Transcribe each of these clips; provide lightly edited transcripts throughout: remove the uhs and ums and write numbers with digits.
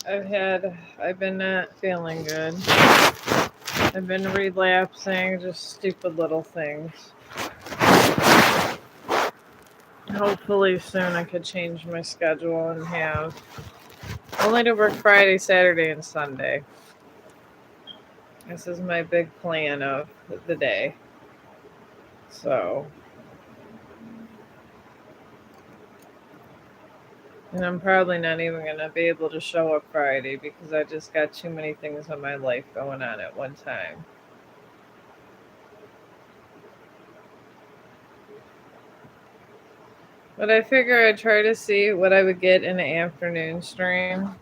I've been not feeling good. I've been relapsing, just stupid little things. Hopefully soon I could change my schedule and have only to work Friday, Saturday, and Sunday. This is my big plan of the day. So, and I'm probably not even going to be able to show up Friday because I just got too many things in my life going on at one time. But I figure I'd try to see what I would get in the afternoon stream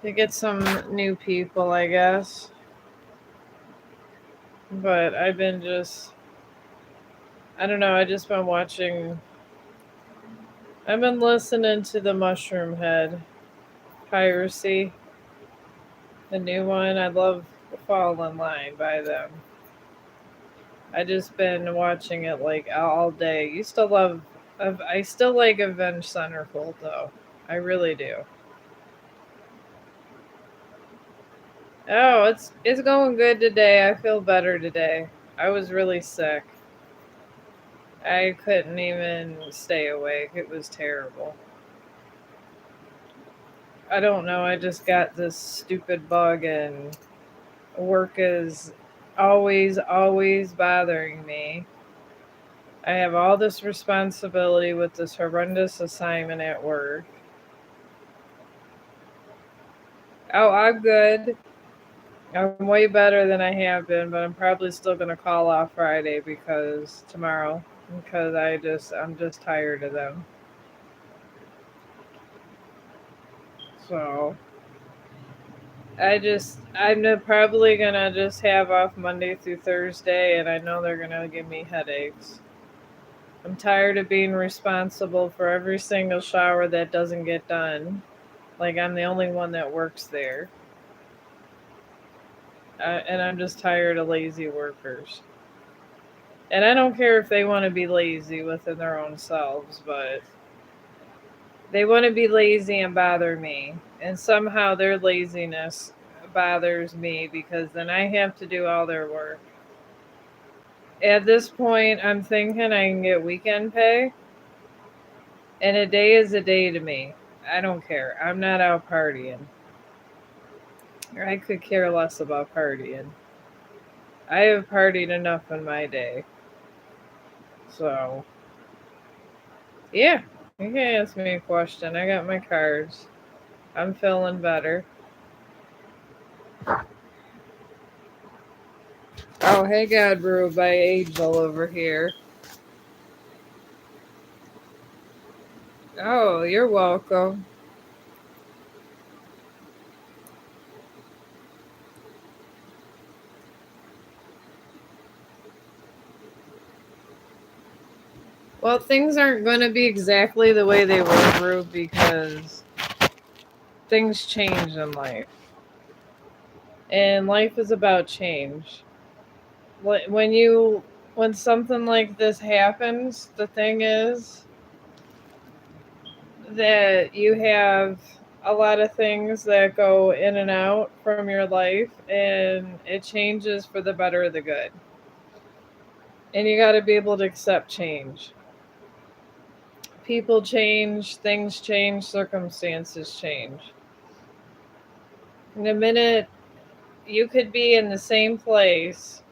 to get some new people, I guess. But I've been just, I don't know, I just been watching, I've been listening to the Mushroom Head Piracy, the new one. I love Fall in Line by them. I just been watching it like all day. Used to love, I still like Avenged Centerfold though. I really do. Oh, it's going good today. I feel better today. I was really sick. I couldn't even stay awake. It was terrible. I don't know. I just got this stupid bug, and work is always bothering me. I have all this responsibility with this horrendous assignment at work. Oh, I'm good. I'm way better than I have been, but I'm probably still gonna call off Friday because tomorrow because I'm just tired of them. So probably gonna just have off Monday through Thursday, and I know they're gonna give me headaches. I'm tired of being responsible for every single shower that doesn't get done. Like I'm the only one that works there, and I'm just tired of lazy workers. And I don't care if they want to be lazy within their own selves, but they want to be lazy and bother me. And somehow their laziness bothers me because then I have to do all their work. At this point, I'm thinking I can get weekend pay, and a day is a day to me. I don't care. I'm not out partying. Or I could care less about partying. I have partied enough in my day. So, yeah, you can ask me a question. I got my cards. I'm feeling better. Oh, hey, God Brew by Angel over here. Oh, you're welcome. Well, things aren't going to be exactly the way they were, Brew, because things change in life. And life is about change. When you when something like this happens, the thing is that you have a lot of things that go in and out from your life, and it changes for the better or the good. And you got to be able to accept change. People change, things change, circumstances change. In a minute, you could be in the same place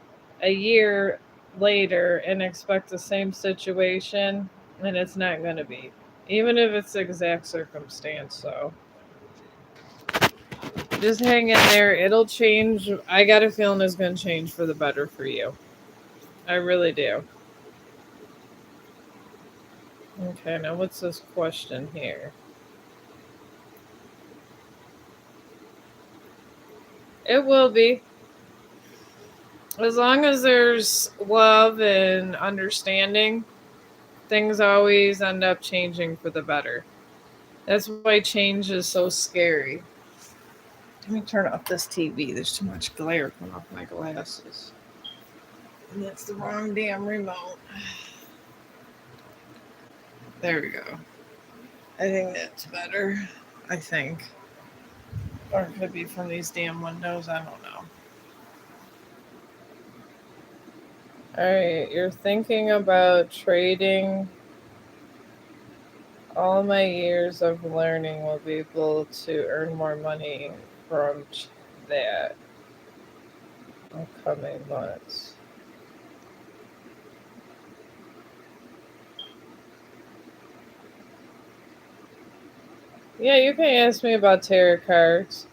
a year later and expect the same situation, and it's not going to be, even if it's the exact circumstance. So just hang in there. It'll change. I got a feeling it's going to change for the better for you. I really do. Okay, now what's this question here? It will be. As long as there's love and understanding, things always end up changing for the better. That's why change is so scary. Let me turn off this TV. There's too much glare coming off my glasses. And that's the wrong damn remote. There we go. I think that's better. I think. Or it could be from these damn windows. I don't know. Alright, you're thinking about trading. All my years of learning will be able to earn more money from that upcoming months. Yeah, you can ask me about tarot cards.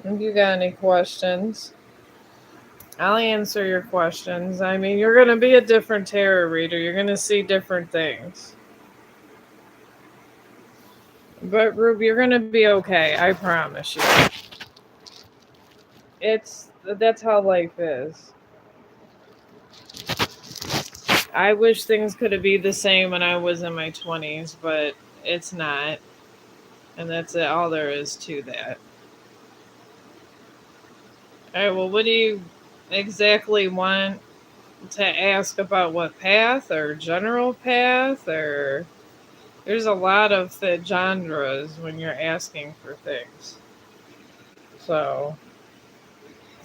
If you got any questions, I'll answer your questions. I mean, you're going to be a different tarot reader. You're going to see different things. But, Rube, you're going to be okay. I promise you. That's how life is. I wish things could have been the same when I was in my 20s, but it's not. And that's all there is to that. All right, well, what do you exactly want to ask about? What path or general path? Or there's a lot of the genres when you're asking for things. So,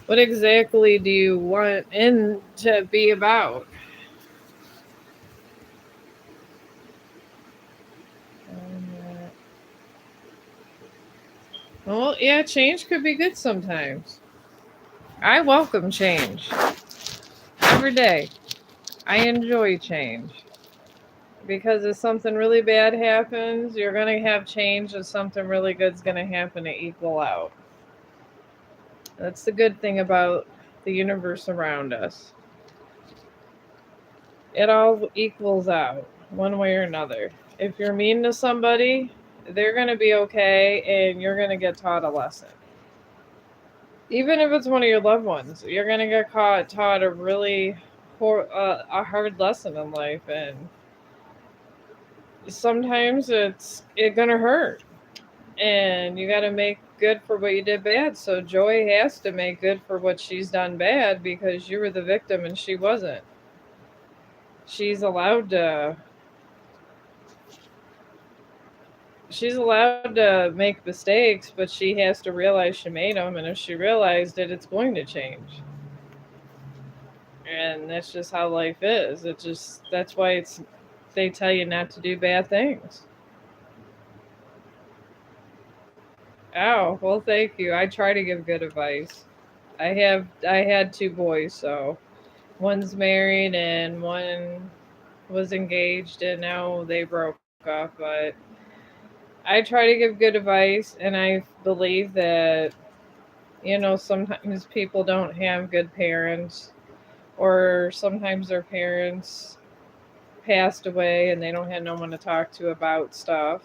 what exactly do you want in to be about? Well, yeah, change could be good sometimes. I welcome change every day. I enjoy change because if something really bad happens, you're going to have change, and something really good's going to happen to equal out. That's the good thing about the universe around us. It all equals out one way or another. If you're mean to somebody, they're going to be okay and you're going to get taught a lesson. Even if it's one of your loved ones, you're going to get taught a really a hard lesson in life, and sometimes it's going to hurt. And you got to make good for what you did bad. So Joy has to make good for what she's done bad because you were the victim and she wasn't. She's allowed to make mistakes, but she has to realize she made them, and if she realized it, it's going to change. And that's just how life is. That's why they tell you not to do bad things. Oh, well, thank you. I try to give good advice. I had two boys, so one's married and one was engaged, and now they broke up. But I try to give good advice, and I believe that sometimes people don't have good parents, or sometimes their parents passed away and they don't have no one to talk to about stuff.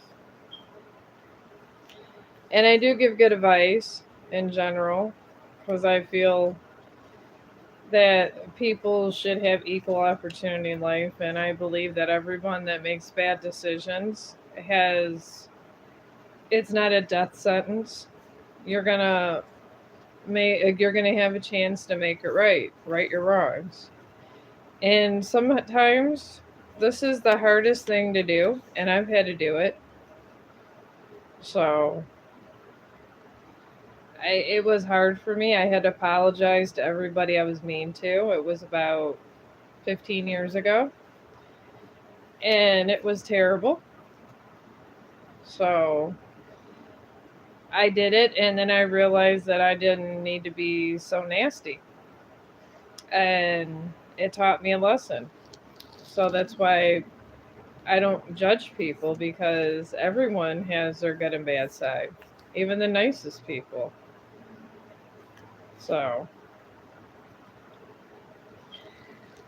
And I do give good advice in general because I feel that people should have equal opportunity in life, and I believe that everyone that makes bad decisions has it's not a death sentence. You're gonna you're gonna have a chance to make it right your wrongs. And sometimes this is the hardest thing to do, and I've had to do it. So it was hard for me. I had to apologize to everybody I was mean to. It was about 15 years ago, and it was terrible. So I did it, and then I realized that I didn't need to be so nasty. And it taught me a lesson. So that's why I don't judge people, because everyone has their good and bad side, even the nicest people. So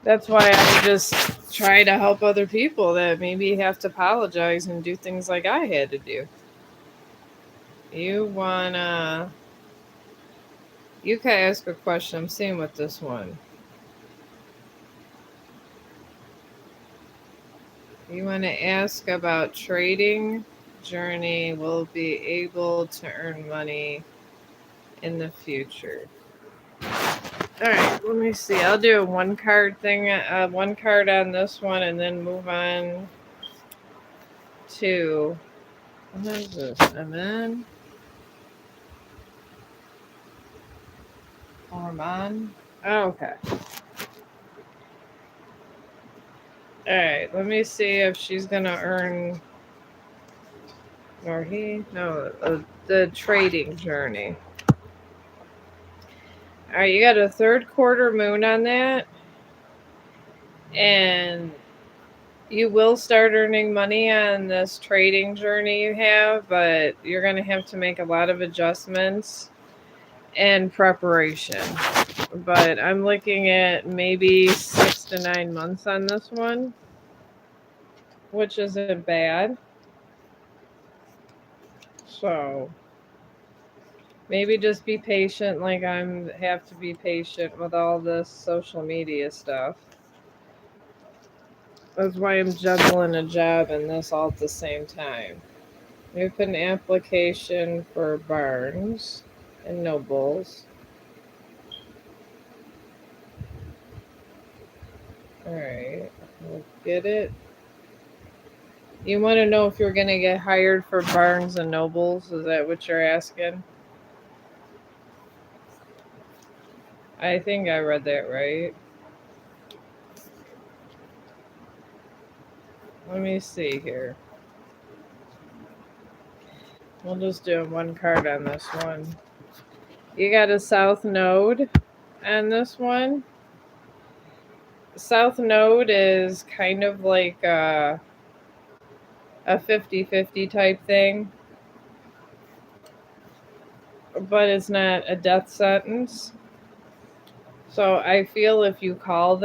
that's why I just try to help other people that maybe have to apologize and do things like I had to do. You wanna you can ask a question. I'm seeing with this one. You want to ask about trading journey will be able to earn money in the future. All right, let me see. I'll do a one card thing, one card on this one, and then move on to, what is this? Amen? Arman? Oh, okay. Alright, let me see if she's gonna earn, or he? No, the trading journey. Alright, you got a third quarter moon on that, and you will start earning money on this trading journey you have, but you're going to have to make a lot of adjustments and preparation. But I'm looking at maybe 6 to 9 months on this one, which isn't bad. So maybe just be patient, like I'm have to be patient with all this social media stuff. That's why I'm juggling a job and this all at the same time. We put an application for Barnes and Nobles. Alright, we'll get it. You want to know if you're going to get hired for Barnes and Nobles? Is that what you're asking? I think I read that right. Let me see here. We'll just do one card on this one. You got a South Node on this one. South Node is kind of like a 50-50 type thing, but it's not a death sentence. So I feel if you call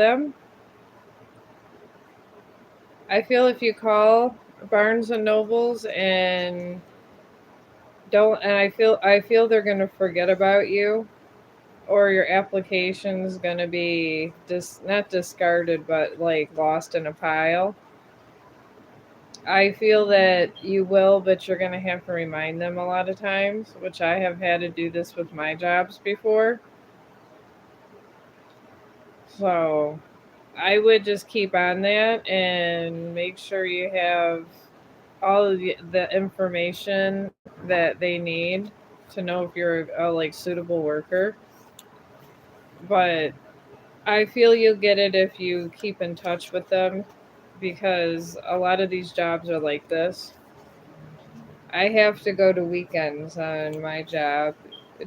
Barnes and Nobles and I feel they're gonna forget about you, or your application's gonna be not discarded, but like lost in a pile. I feel that you will, but you're gonna have to remind them a lot of times, which I have had to do this with my jobs before. So I would just keep on that and make sure you have all of the information that they need to know if you're a like suitable worker. But I feel you'll get it if you keep in touch with them, because a lot of these jobs are like this. I have to go to weekends on my job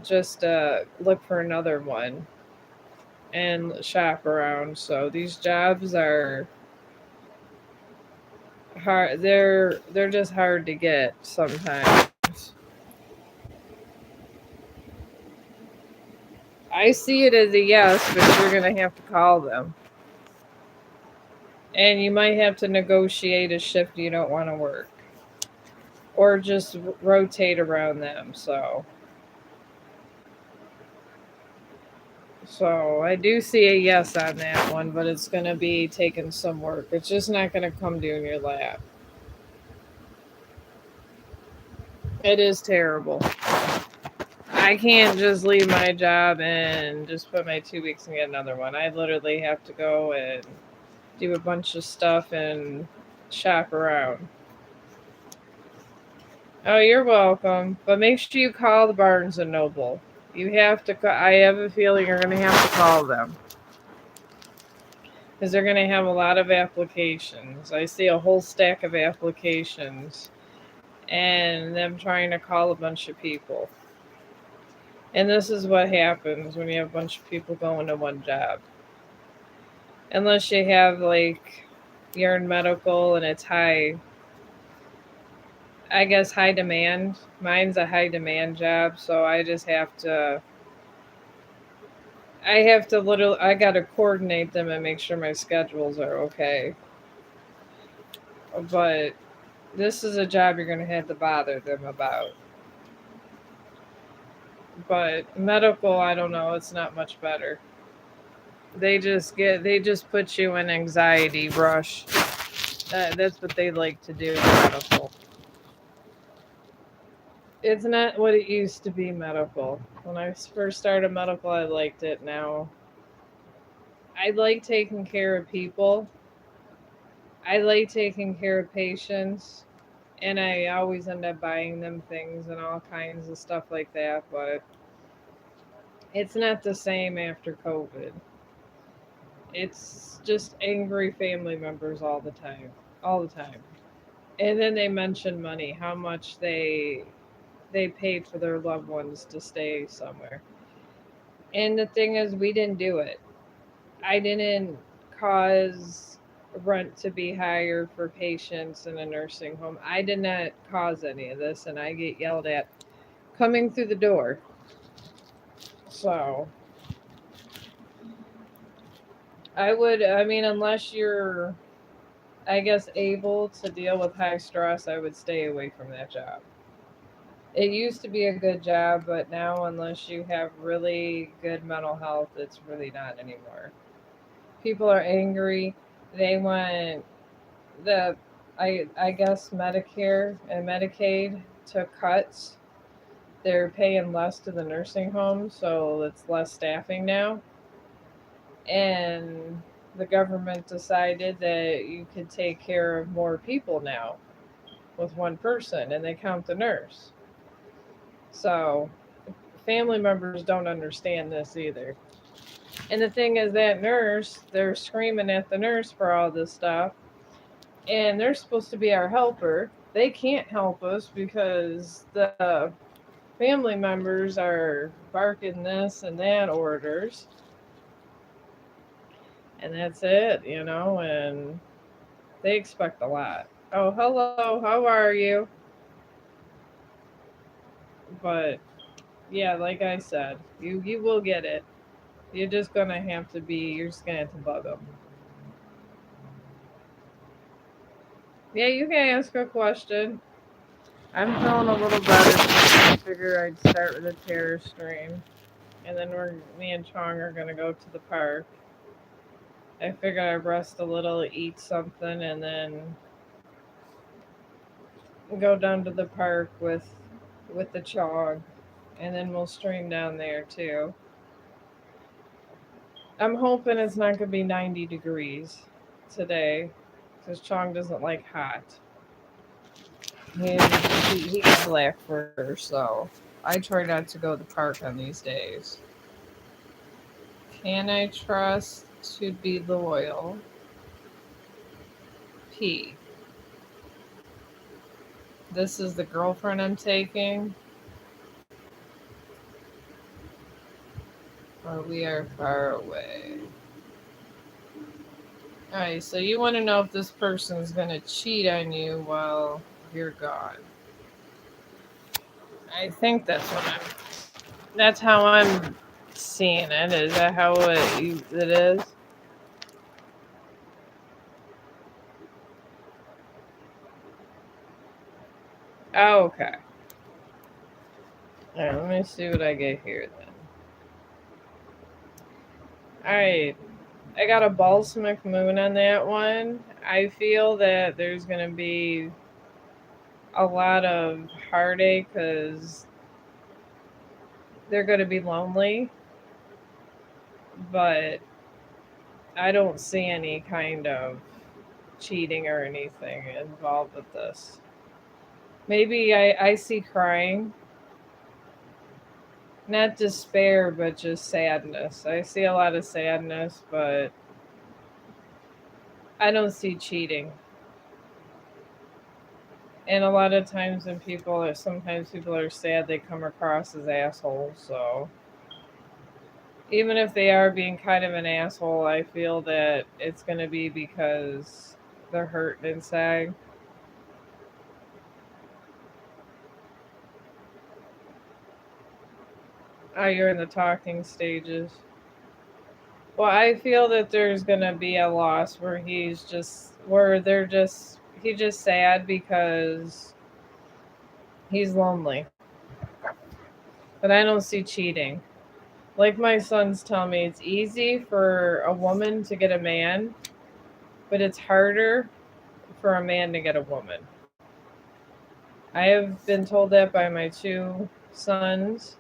just to look for another one and shop around. So these jobs are hard. They're just hard to get sometimes. I see it as a yes, but you're gonna have to call them, and you might have to negotiate a shift you don't want to work, or just rotate around them. So I do see a yes on that one, but it's gonna be taking some work. It's just not gonna come to in your lap. It is terrible. I can't just leave my job and just put my 2 weeks and get another one. I literally have to go and do a bunch of stuff and shop around. Oh, you're welcome. But make sure you call the Barnes and Noble. You have to. I have a feeling you're going to have to call them, because they're going to have a lot of applications. I see a whole stack of applications, and them trying to call a bunch of people. And this is what happens when you have a bunch of people going to one job. Unless you have like you're in medical and it's I guess high demand. Mine's a high demand job, so I have to literally I got to coordinate them and make sure my schedules are okay. But this is a job you're going to have to bother them about. But medical, I don't know, it's not much better. They just put you in anxiety rush. That's what they like to do in medical. It's not what it used to be medical. When I first started medical, I liked it. Now, I like taking care of people. I like taking care of patients. And I always end up buying them things and all kinds of stuff like that, but it's not the same after COVID. It's just angry family members all the time. All the time. And then they mention money, how much they paid for their loved ones to stay somewhere. And the thing is, we didn't do it. I didn't cause rent to be higher for patients in a nursing home. I did not cause any of this, and I get yelled at coming through the door. So I mean, unless you're, I guess, able to deal with high stress, I would stay away from that job. It used to be a good job, but now, unless you have really good mental health, it's really not anymore. People are angry. They want the, I guess, Medicare and Medicaid took cuts. They're paying less to the nursing home, so it's less staffing now. And the government decided that you could take care of more people now with one person, and they count the nurse. So family members don't understand this either. And the thing is, that nurse, they're screaming at the nurse for all this stuff, and they're supposed to be our helper. They can't help us because the family members are barking this and that orders, and that's it, and they expect a lot. Oh, hello, how are you? But yeah, like I said, you will get it. You're just gonna have to bug them. Yeah, you can ask a question. I'm feeling a little better, so I figure I'd start with a terror stream, and then me and Chong are gonna go to the park. I figure I'd rest a little, eat something, and then go down to the park with the Chong, and then we'll stream down there too. I'm hoping it's not gonna be 90 degrees today, because Chong doesn't like hot. He's black fur, so I try not to go to the park on these days. Can I trust to be loyal? P. This is the girlfriend I'm taking, or we are far away. Alright, so you want to know if this person's gonna cheat on you while you're gone. I think that's how I'm seeing it. Is that how it is? Oh, okay. Alright, let me see what I get here then. Alright, I got a balsamic moon on that one. I feel that there's gonna be a lot of heartache because they're gonna be lonely, but I don't see any kind of cheating or anything involved with this. Maybe I see crying, not despair, but just sadness. I see a lot of sadness, but I don't see cheating. And a lot of times when sometimes people are sad, they come across as assholes. So even if they are being kind of an asshole, I feel that it's going to be because they're hurt inside. Oh, you're in the talking stages. Well, I feel that there's going to be a loss where he's just sad because he's lonely. But I don't see cheating. Like my sons tell me, it's easy for a woman to get a man, but it's harder for a man to get a woman. I have been told that by my two sons.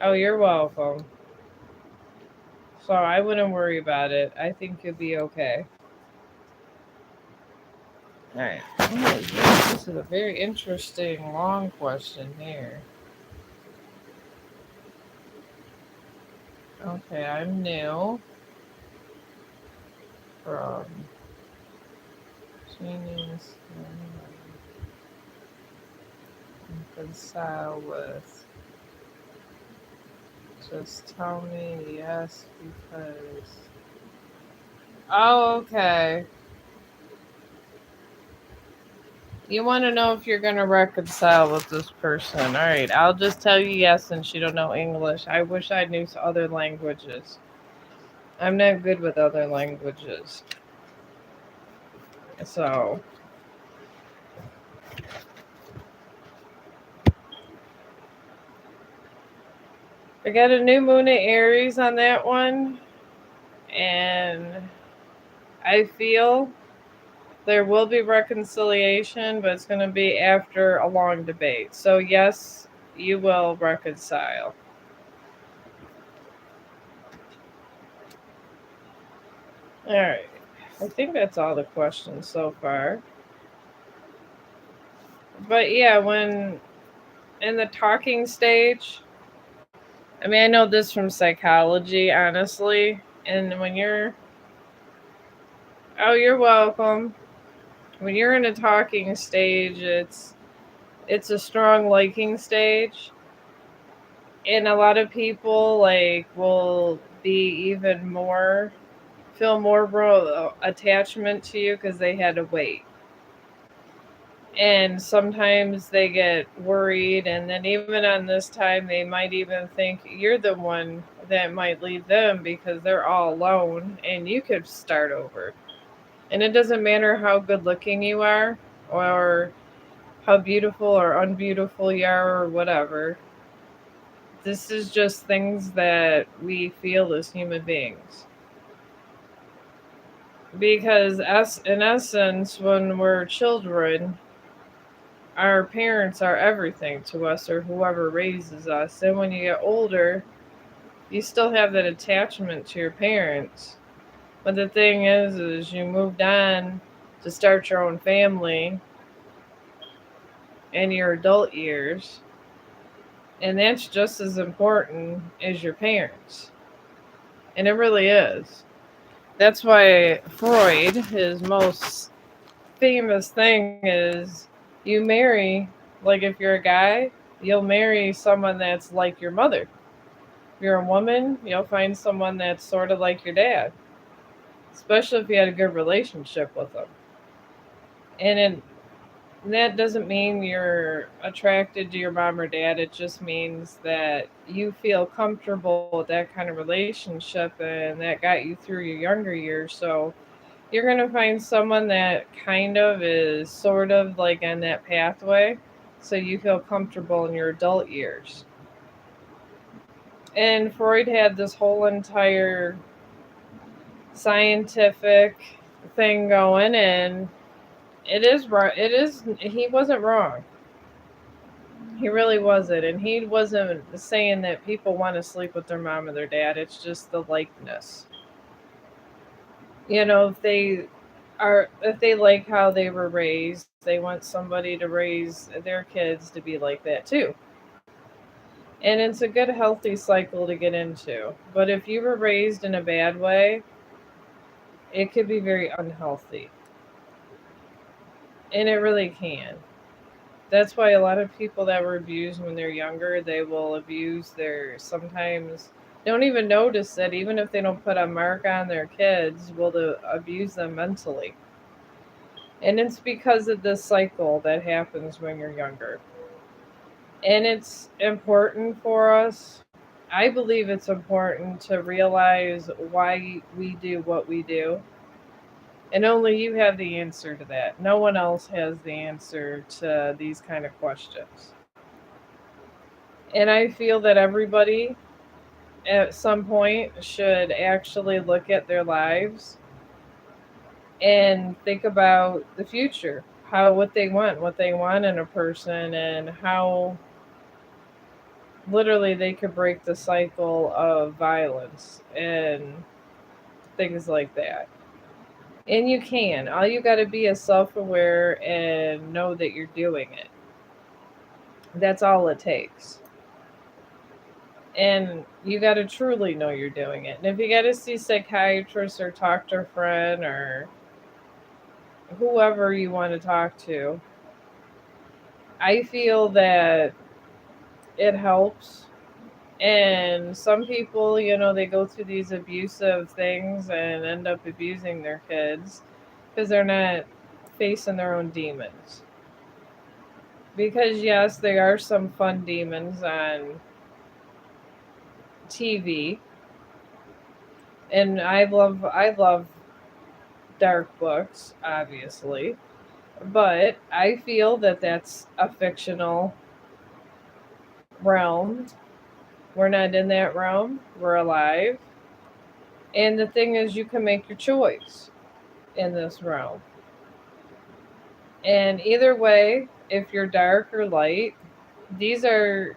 Oh, you're welcome. So I wouldn't worry about it. I think you'll be okay. Alright. Oh, yes, this is a very interesting long question here. Okay, I'm new from Genius and reconcile with. Just tell me yes because. Oh, okay. You want to know if you're going to reconcile with this person. All right, I'll just tell you yes since you don't know English. I wish I knew other languages. I'm not good with other languages. So, I got a new moon at Aries on that one. And I feel there will be reconciliation, but it's going to be after a long debate. So, yes, you will reconcile. All right. I think that's all the questions so far. But yeah, when in the talking stage, I mean, I know this from psychology, honestly. And when you're, oh, you're welcome. When you're in a talking stage, it's a strong liking stage, and a lot of people like will be even more feel more attachment to you because they had to wait. And sometimes they get worried, and then even on this time they might even think you're the one that might leave them because they're all alone and you could start over. And it doesn't matter how good looking you are or how beautiful or unbeautiful you are or whatever. This is just things that we feel as human beings. Because us, in essence, when we're children, our parents are everything to us or whoever raises us. And when you get older, you still have that attachment to your parents. But the thing is you moved on to start your own family in your adult years, and that's just as important as your parents. And it really is. That's why Freud, his most famous thing is you marry, like if you're a guy, you'll marry someone that's like your mother. If you're a woman, you'll find someone that's sort of like your dad, especially if you had a good relationship with them. And that doesn't mean you're attracted to your mom or dad. It just means that you feel comfortable with that kind of relationship and that got you through your younger years. So you're going to find someone that kind of is sort of like on that pathway. So you feel comfortable in your adult years. And Freud had this whole entire scientific thing going, and it is right. It is, he wasn't wrong. He really wasn't. And he wasn't saying that people want to sleep with their mom or their dad. It's just the likeness. If they like how they were raised, they want somebody to raise their kids to be like that too. And it's a good healthy cycle to get into. But if you were raised in a bad way, it could be very unhealthy. And it really can. That's why a lot of people that were abused when they're younger, they will abuse their sometimes don't even notice it, even if they don't put a mark on their kids, will abuse them mentally. And it's because of this cycle that happens when you're younger. And it's important for us. I believe it's important to realize why we do what we do. And only you have the answer to that. No one else has the answer to these kind of questions. And I feel that everybody at some point should actually look at their lives and think about the future, how what they want in a person, and how literally they could break the cycle of violence and things like that. And you can. All you got to be is self aware and know that you're doing it. That's all it takes. And you got to truly know you're doing it. And if you got to see psychiatrists or talk to a friend or whoever you want to talk to, I feel that it helps. And some people, they go through these abusive things and end up abusing their kids because they're not facing their own demons. Because yes, there are some fun demons on TV, and I love dark books, obviously, but I feel that that's a fictional realm. We're not in that realm. We're alive. And the thing is, you can make your choice in this realm. And either way, if you're dark or light, these are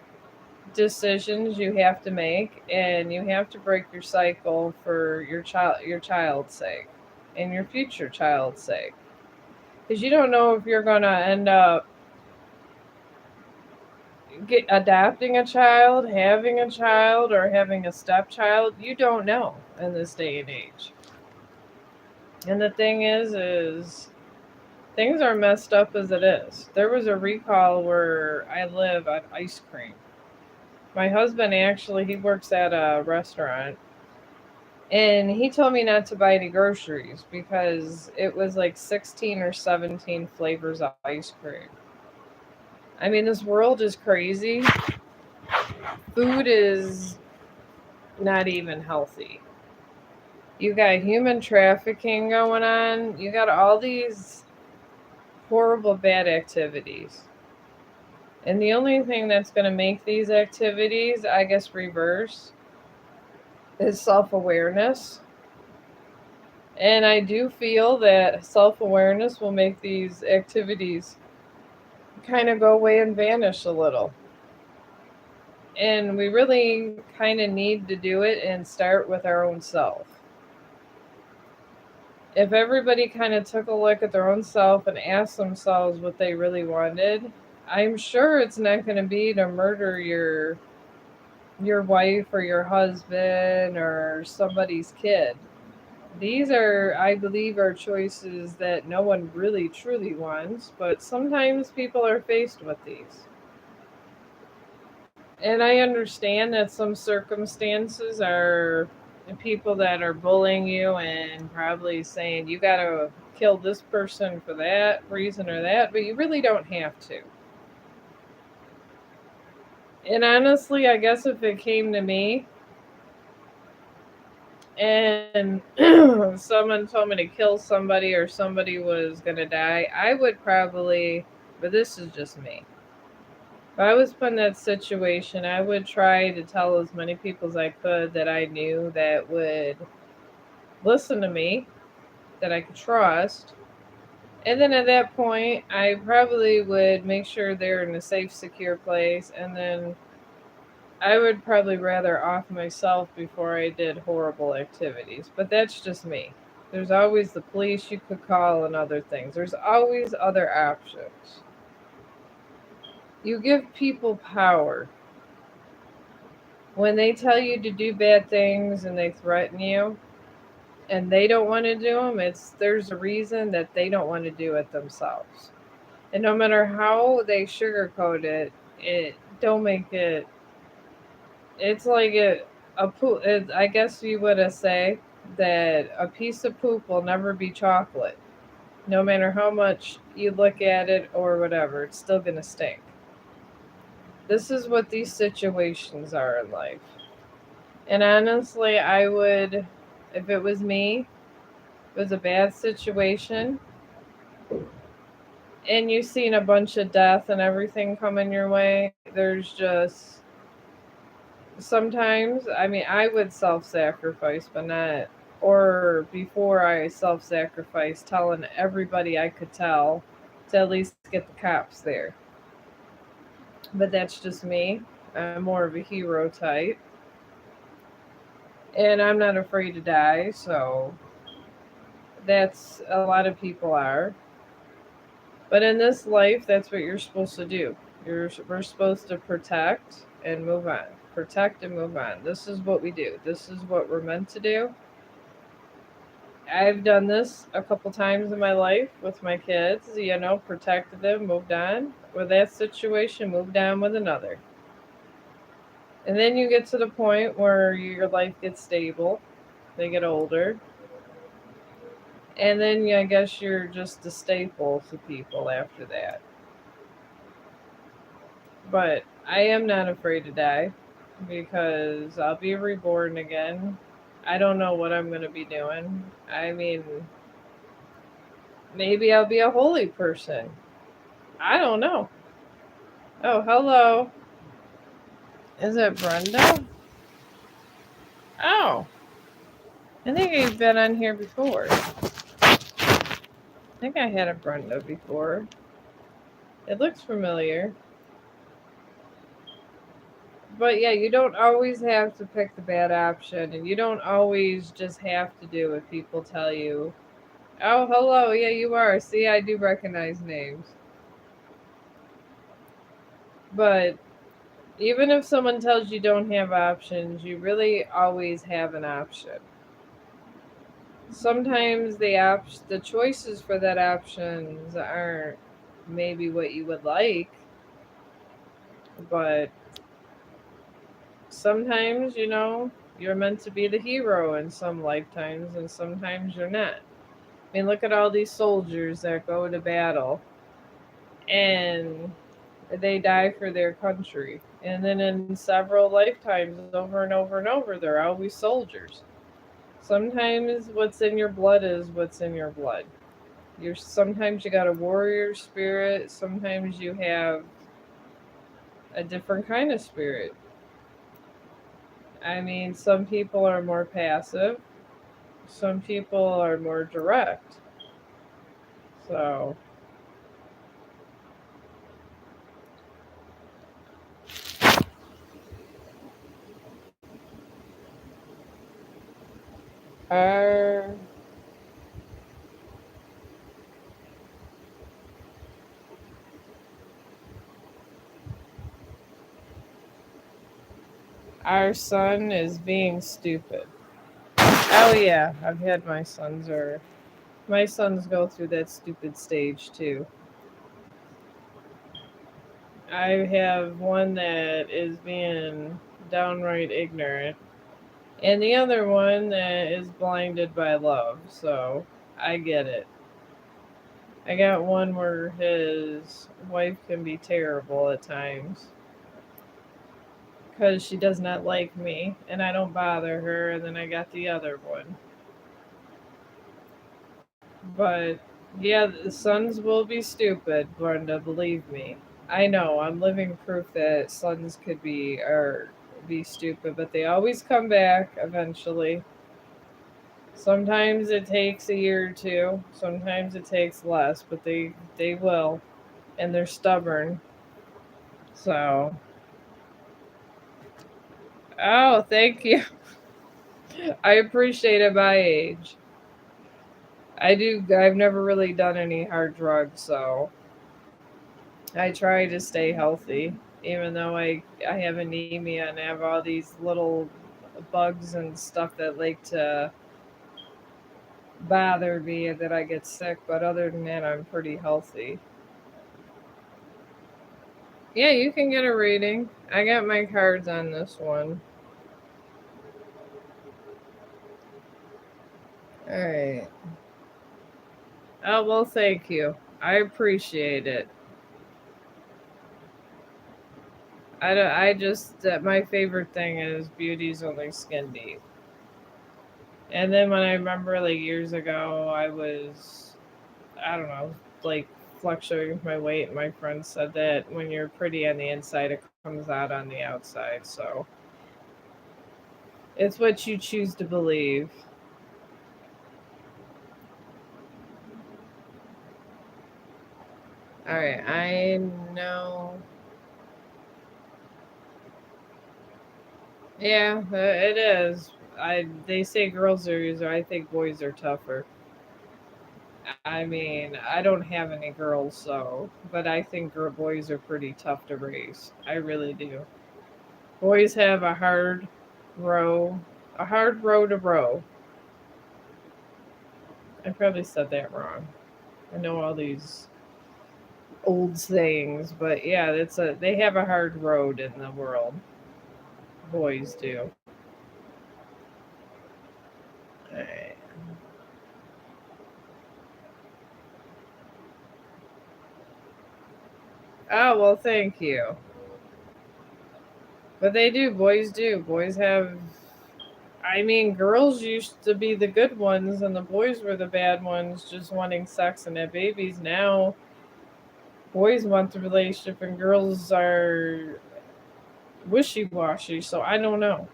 decisions you have to make, and you have to break your cycle for your child's sake and your future child's sake, because you don't know if you're going to end up adopting a child, having a child, or having a stepchild. You don't know in this day and age. And the thing is things are messed up as it is. There was a recall where I live on ice cream. My husband actually, he works at a restaurant, and he told me not to buy any groceries because it was like 16 or 17 flavors of ice cream. I mean, this world is crazy. Food is not even healthy. You got human trafficking going on. You got all these horrible bad activities. And the only thing that's going to make these activities, I guess, reverse is self awareness. And I do feel that self awareness will make these activities kind of go away and vanish a little. And we really kind of need to do it and start with our own self. If everybody kind of took a look at their own self and asked themselves what they really wanted, I'm sure it's not going to be to murder your wife or your husband or somebody's kid. These are, I believe, are choices that no one really truly wants, but sometimes people are faced with these. And I understand that some circumstances are people that are bullying you and probably saying you got to kill this person for that reason or that, but you really don't have to. And honestly, I guess if it came to me and someone told me to kill somebody or somebody was going to die, I would probably, but this is just me. If I was put in that situation, I would try to tell as many people as I could that I knew that would listen to me, that I could trust. And then at that point, I probably would make sure they're in a safe, secure place. And then I would probably rather off myself before I did horrible activities. But that's just me. There's always the police you could call and other things. There's always other options. You give people power. When they tell you to do bad things and they threaten you and they don't want to do them, there's a reason that they don't want to do it themselves. And no matter how they sugarcoat it, it don't make it. It's like a poop. I guess you would say that a piece of poop will never be chocolate. No matter how much you look at it or whatever, it's still gonna stink. This is what these situations are in life. And honestly, I would, if it was me, it was a bad situation, and you've seen a bunch of death and everything coming your way, there's just sometimes, I mean, I would self sacrifice, but not, or before I self sacrifice, telling everybody I could tell to at least get the cops there. But that's just me. I'm more of a hero type, and I'm not afraid to die, so That's a lot of people are. But in this life, that's what you're supposed to do. We're supposed to protect and move on. Protect and move on. This is what we do. This is what we're meant to do. I've done this a couple times in my life with my kids, protected them, moved on with that situation, moved on with another. And then you get to the point where your life gets stable, they get older, and then I guess you're just a staple to people after that. But I am not afraid to die because I'll be reborn again. I don't know what I'm going to be doing. I mean, maybe I'll be a holy person. I don't know. Oh, hello. Is it Brenda? Oh, I think I've been on here before. I think I had a Brenda before. It looks familiar. But yeah, you don't always have to pick the bad option, and you don't always just have to do what people tell you. Oh, hello. Yeah, you are. See, I do recognize names. But even if someone tells you don't have options, you really always have an option. Sometimes the choices for that options aren't maybe what you would like, but sometimes, you're meant to be the hero in some lifetimes and sometimes you're not. I mean, look at all these soldiers that go to battle and they die for their country. And then in several lifetimes, over and over and over, they're always soldiers. Sometimes what's in your blood is what's in your blood. Sometimes you got a warrior spirit, sometimes you have a different kind of spirit. I mean, some people are more passive, some people are more direct. So, our our son is being stupid. Oh yeah, I've had my sons go through that stupid stage too. I have one that is being downright ignorant, and the other one that is blinded by love. So I get it. I got one where his wife can be terrible at times because she does not like me and I don't bother her. And then I got the other one. But yeah, the sons will be stupid, Brenda, believe me. I know, I'm living proof that sons could be stupid, but they always come back eventually. Sometimes it takes a year or two, sometimes it takes less, but they will, and they're stubborn. So, oh, thank you. I appreciate it my age. I do. I've never really done any hard drugs, so I try to stay healthy. Even though I have anemia and I have all these little bugs and stuff that like to bother me and that I get sick, but other than that, I'm pretty healthy. Yeah, you can get a reading. I got my cards on this one. All right. Oh, well, thank you. I appreciate it. I just, my favorite thing is beauty's only skin deep. And then when I remember like years ago, I don't know, like fluctuating with my weight. My friend said that when you're pretty on the inside, it comes out on the outside. So it's what you choose to believe. All right, I know. Yeah, it is. They say girls are easier. I think boys are tougher. I mean, I don't have any girls, so, but I think boys are pretty tough to raise. I really do. Boys have row, a hard row to row. I probably said that wrong. I know all these old sayings, but yeah, they have a hard road in the world. Boys do. Alright. Oh well, thank you. But they do. Boys do. Boys have. I mean, girls used to be the good ones, and the boys were the bad ones, just wanting sex and have babies. Now, boys want the relationship, and girls are wishy washy. So I don't know.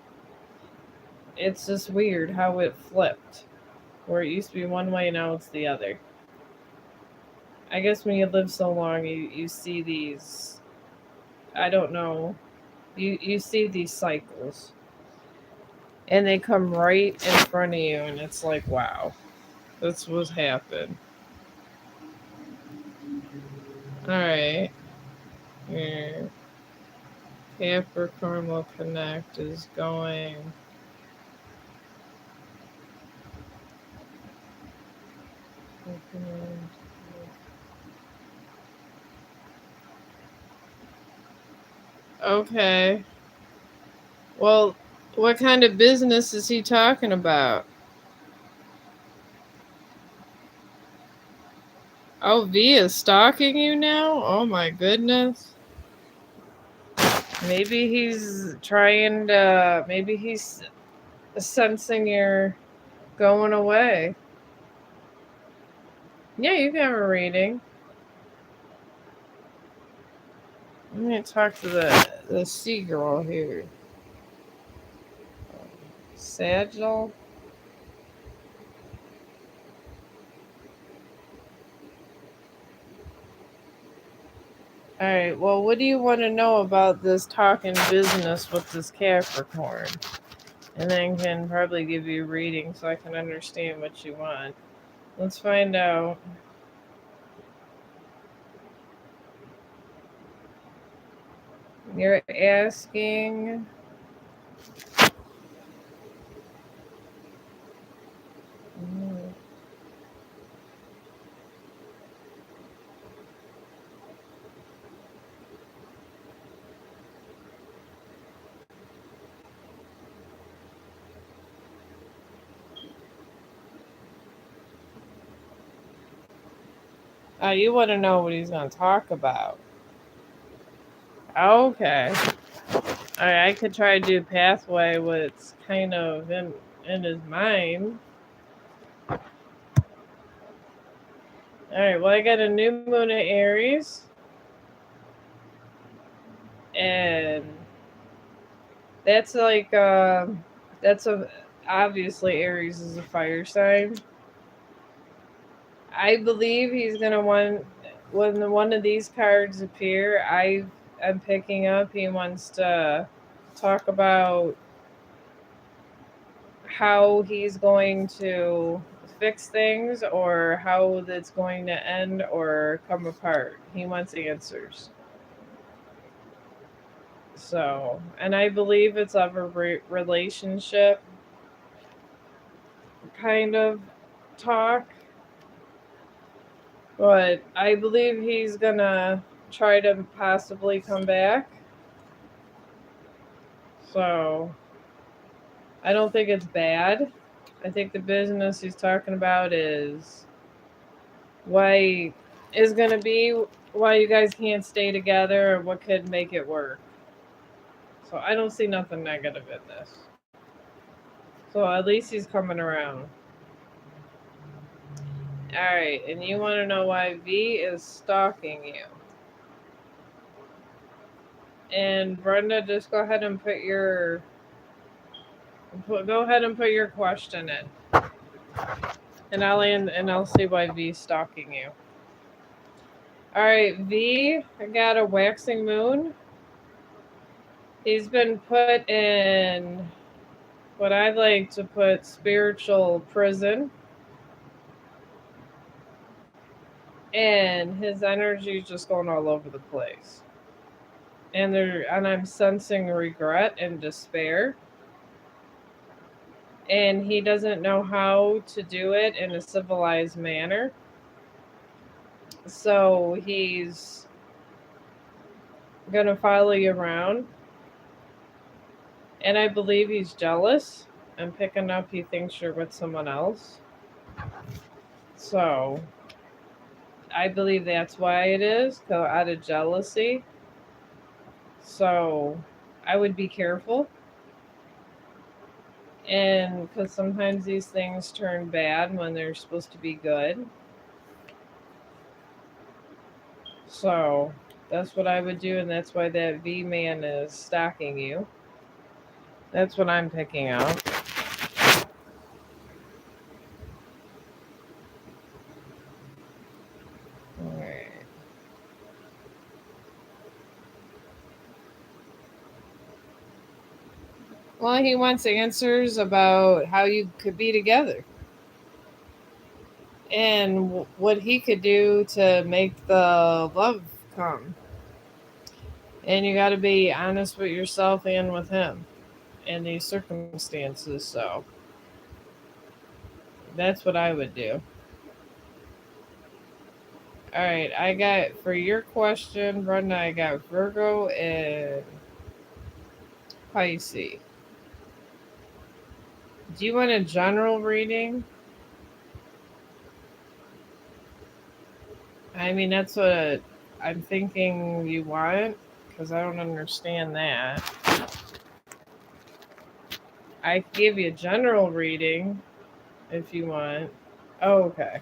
It's just weird how it flipped, where it used to be one way, now it's the other. I guess when you live so long, you see these. I don't know. You see these cycles, and they come right in front of you, and it's like, wow, that's what's happened. All right, your Capricorn will connect is going. Okay. Well, what kind of business is he talking about? Oh, V is stalking you now? Oh my goodness. Maybe he's trying to. Maybe he's sensing you're going away. Yeah, you can have a reading. Let me talk to the sea girl here. Sagil. All right. Well, what do you want to know about this talking business with this Capricorn? And then can probably give you a reading so I can understand what you want. Let's find out. You're asking. You want to know what he's going to talk about. Okay. All right, I could try to do pathway what's kind of in his mind. All right. Well, I got a new moon in Aries, and that's like that's a obviously Aries is a fire sign. I believe he's gonna want when one of these cards appear. I'm picking up. He wants to talk about how he's going to fix things or how that's going to end or come apart. He wants answers. So, and I believe it's of a relationship kind of talk, but I believe he's gonna try to possibly come back. So, I don't think it's bad. I think the business he's talking about is why is going to be why you guys can't stay together or what could make it work. So I don't see nothing negative in this. So at least he's coming around. All right, and you want to know why V is stalking you. And Brenda, just go ahead and put your question in. And I'll see why V is stalking you. All right, V got a waxing moon. He's been put in what I like to put spiritual prison. and his energy is just going all over the place. And I'm sensing regret and despair, and he doesn't know how to do it in a civilized manner. So he's gonna follow you around, and I believe he's jealous. I'm picking up he thinks you're with someone else. So I believe that's why it is, out of jealousy. So I would be careful, and because sometimes these things turn bad when they're supposed to be good. So that's what I would do, and that's why that V man is stalking you. That's what I'm picking up. Alright. Well, he wants answers about how you could be together and what he could do to make the love come. And you got to be honest with yourself and with him in these circumstances. So that's what I would do. All right, I got for your question, Brenda, I got Virgo and Pisces. Do you want a general reading? I mean, that's what I'm thinking you want, because I don't understand that. I can give you a general reading if you want. Oh, okay.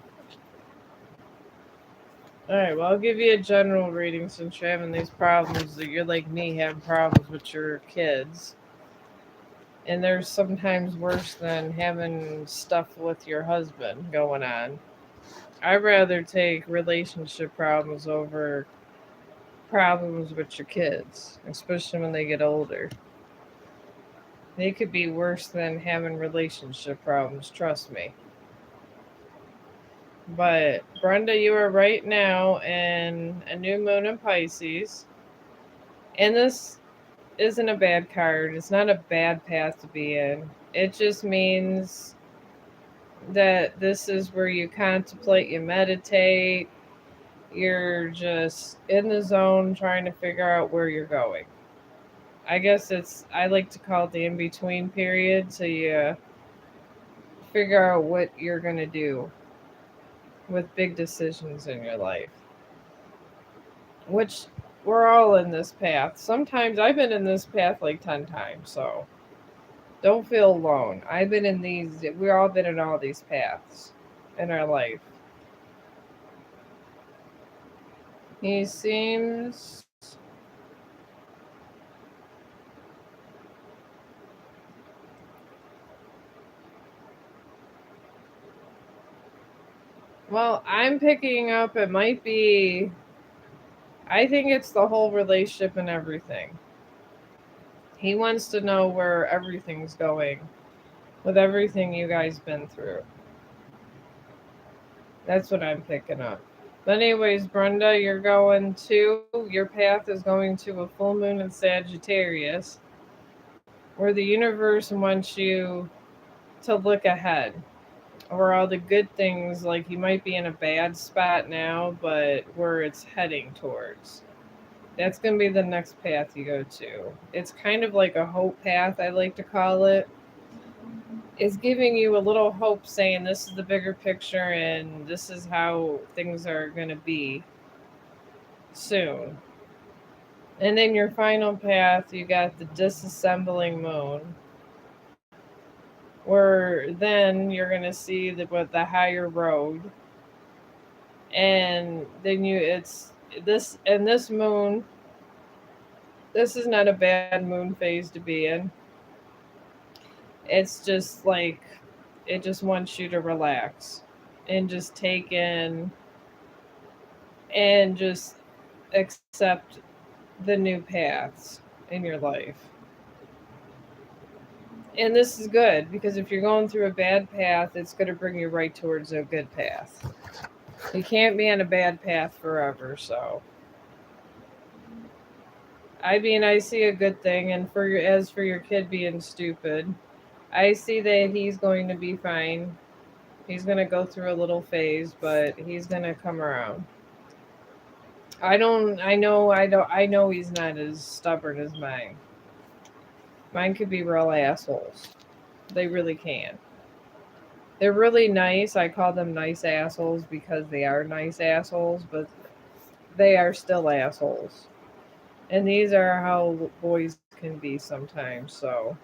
All right, well, I'll give you a general reading since you're having these problems that you're like me, having problems with your kids. And there's sometimes worse than having stuff with your husband going on. I'd rather take relationship problems over problems with your kids, especially when they get older. They could be worse than having relationship problems, trust me. But Brenda, you are right now in a new moon in Pisces. And this isn't a bad card. It's not a bad path to be in. It just means that this is where you contemplate, you meditate, you're just in the zone trying to figure out where you're going. I guess I like to call it the in between period. So you figure out what you're going to do with big decisions in your life, which we're all in this path. Sometimes I've been in this path like 10 times. So don't feel alone. We've all been in all these paths in our life. He seems, well, I'm picking up, it might be, I think it's the whole relationship and everything. He wants to know where everything's going with everything you guys been through. That's what I'm picking up. But anyways, Brenda, your path is going to a full moon in Sagittarius, where the universe wants you to look ahead, or all the good things, like you might be in a bad spot now, but where it's heading towards. That's going to be the next path you go to. It's kind of like a hope path, I like to call it. It's giving you a little hope, saying this is the bigger picture and this is how things are going to be soon. And then your final path, you got the disassembling moon, where then you're going to see the higher road. And then it's this moon, this is not a bad moon phase to be in. It's just like it just wants you to relax and just take in and just accept the new paths in your life. And this is good, because if you're going through a bad path, it's going to bring you right towards a good path. You can't be on a bad path forever. So, I mean, I see a good thing, and as for your kid being stupid, I see that he's going to be fine. He's going to go through a little phase, but he's going to come around. I know he's not as stubborn as mine. Mine could be real assholes. They really can. They're really nice. I call them nice assholes because they are nice assholes, but they are still assholes. And these are how boys can be sometimes. So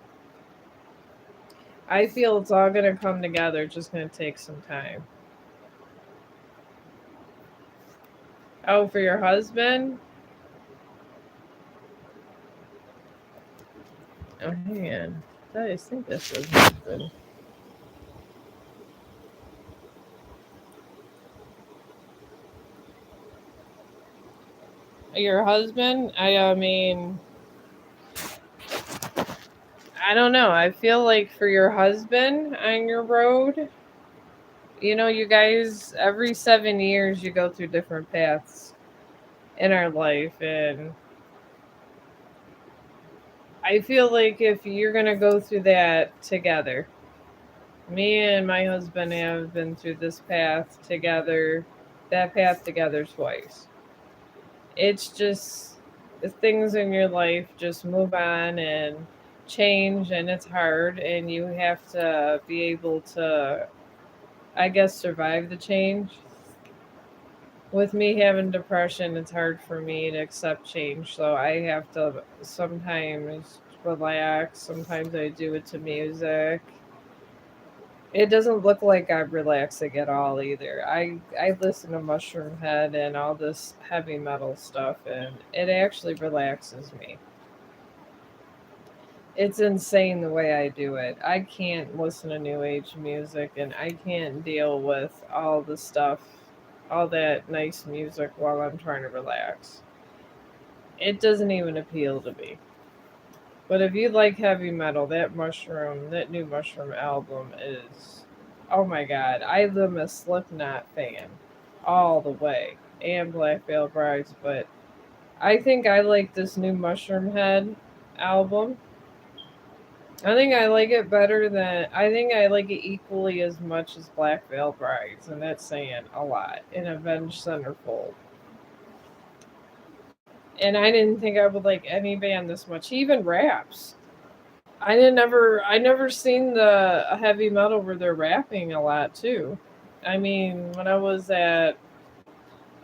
I feel it's all going to come together. It's just going to take some time. Oh, for your husband? Oh, hang on. I think this was husband. Your husband? I mean, I don't know. I feel like for your husband on your road, you guys, every 7 years, you go through different paths in our life. And I feel like if you're going to go through that together, me and my husband have been through this path together, that path together twice. It's just the things in your life just move on and change, and it's hard, and you have to be able to, I guess, survive the change. With me having depression, it's hard for me to accept change, so I have to sometimes relax. Sometimes I do it to music. It doesn't look like I'm relaxing at all either. I listen to Mushroom Head and all this heavy metal stuff, and it actually relaxes me. It's insane the way I do it. I can't listen to new age music, and I can't deal with all the stuff, all that nice music while I'm trying to relax. It doesn't even appeal to me. But if you like heavy metal, that new Mushroom album is, oh my god, I'm a Slipknot fan all the way, and Black Veil Brides, but I think I like this new Mushroom Head album. I think I like it equally as much as Black Veil Brides, and that's saying a lot. And Avenged Centerfold. And I didn't think I would like any band this much. He even raps. I never seen the heavy metal where they're rapping a lot too. I mean, when I was at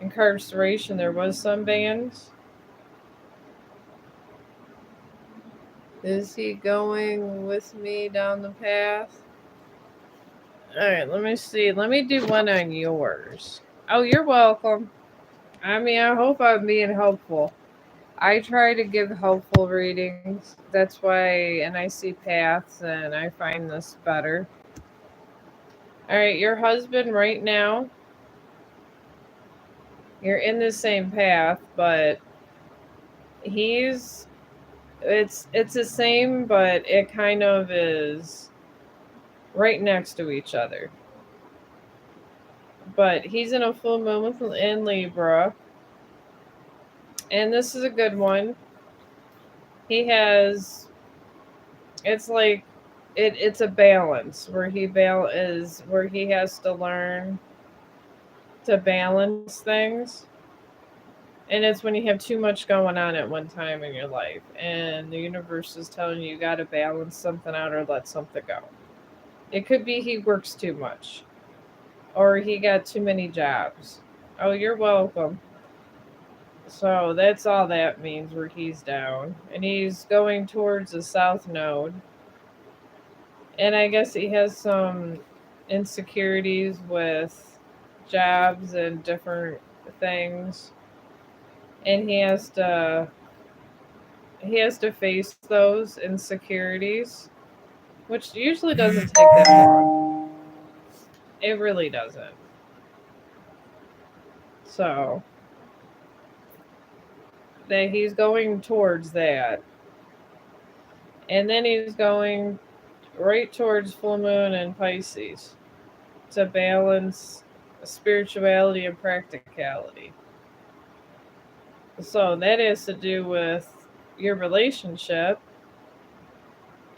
incarceration, there was some bands. Is he going with me down the path? All right, let me see. Let me do one on yours. Oh, you're welcome. I mean, I hope I'm being helpful. I try to give helpful readings. That's why, and I see paths, and I find this better. All right, your husband right now, you're in the same path, but he's it's the same, but it kind of is right next to each other. But he's in a full moon in Libra, and this is a good one. He has it's like it's a balance where where he has to learn to balance things. And it's when you have too much going on at one time in your life, and the universe is telling you got to balance something out or let something go. It could be he works too much, or he got too many jobs. Oh, you're welcome. So that's all that means where he's down. And he's going towards the south node. And I guess he has some insecurities with jobs and different things. And he has to face those insecurities, which usually doesn't take that long. It really doesn't. So that he's going towards that. And then he's going right towards full moon and Pisces to balance. spirituality and practicality. So that has to do with your relationship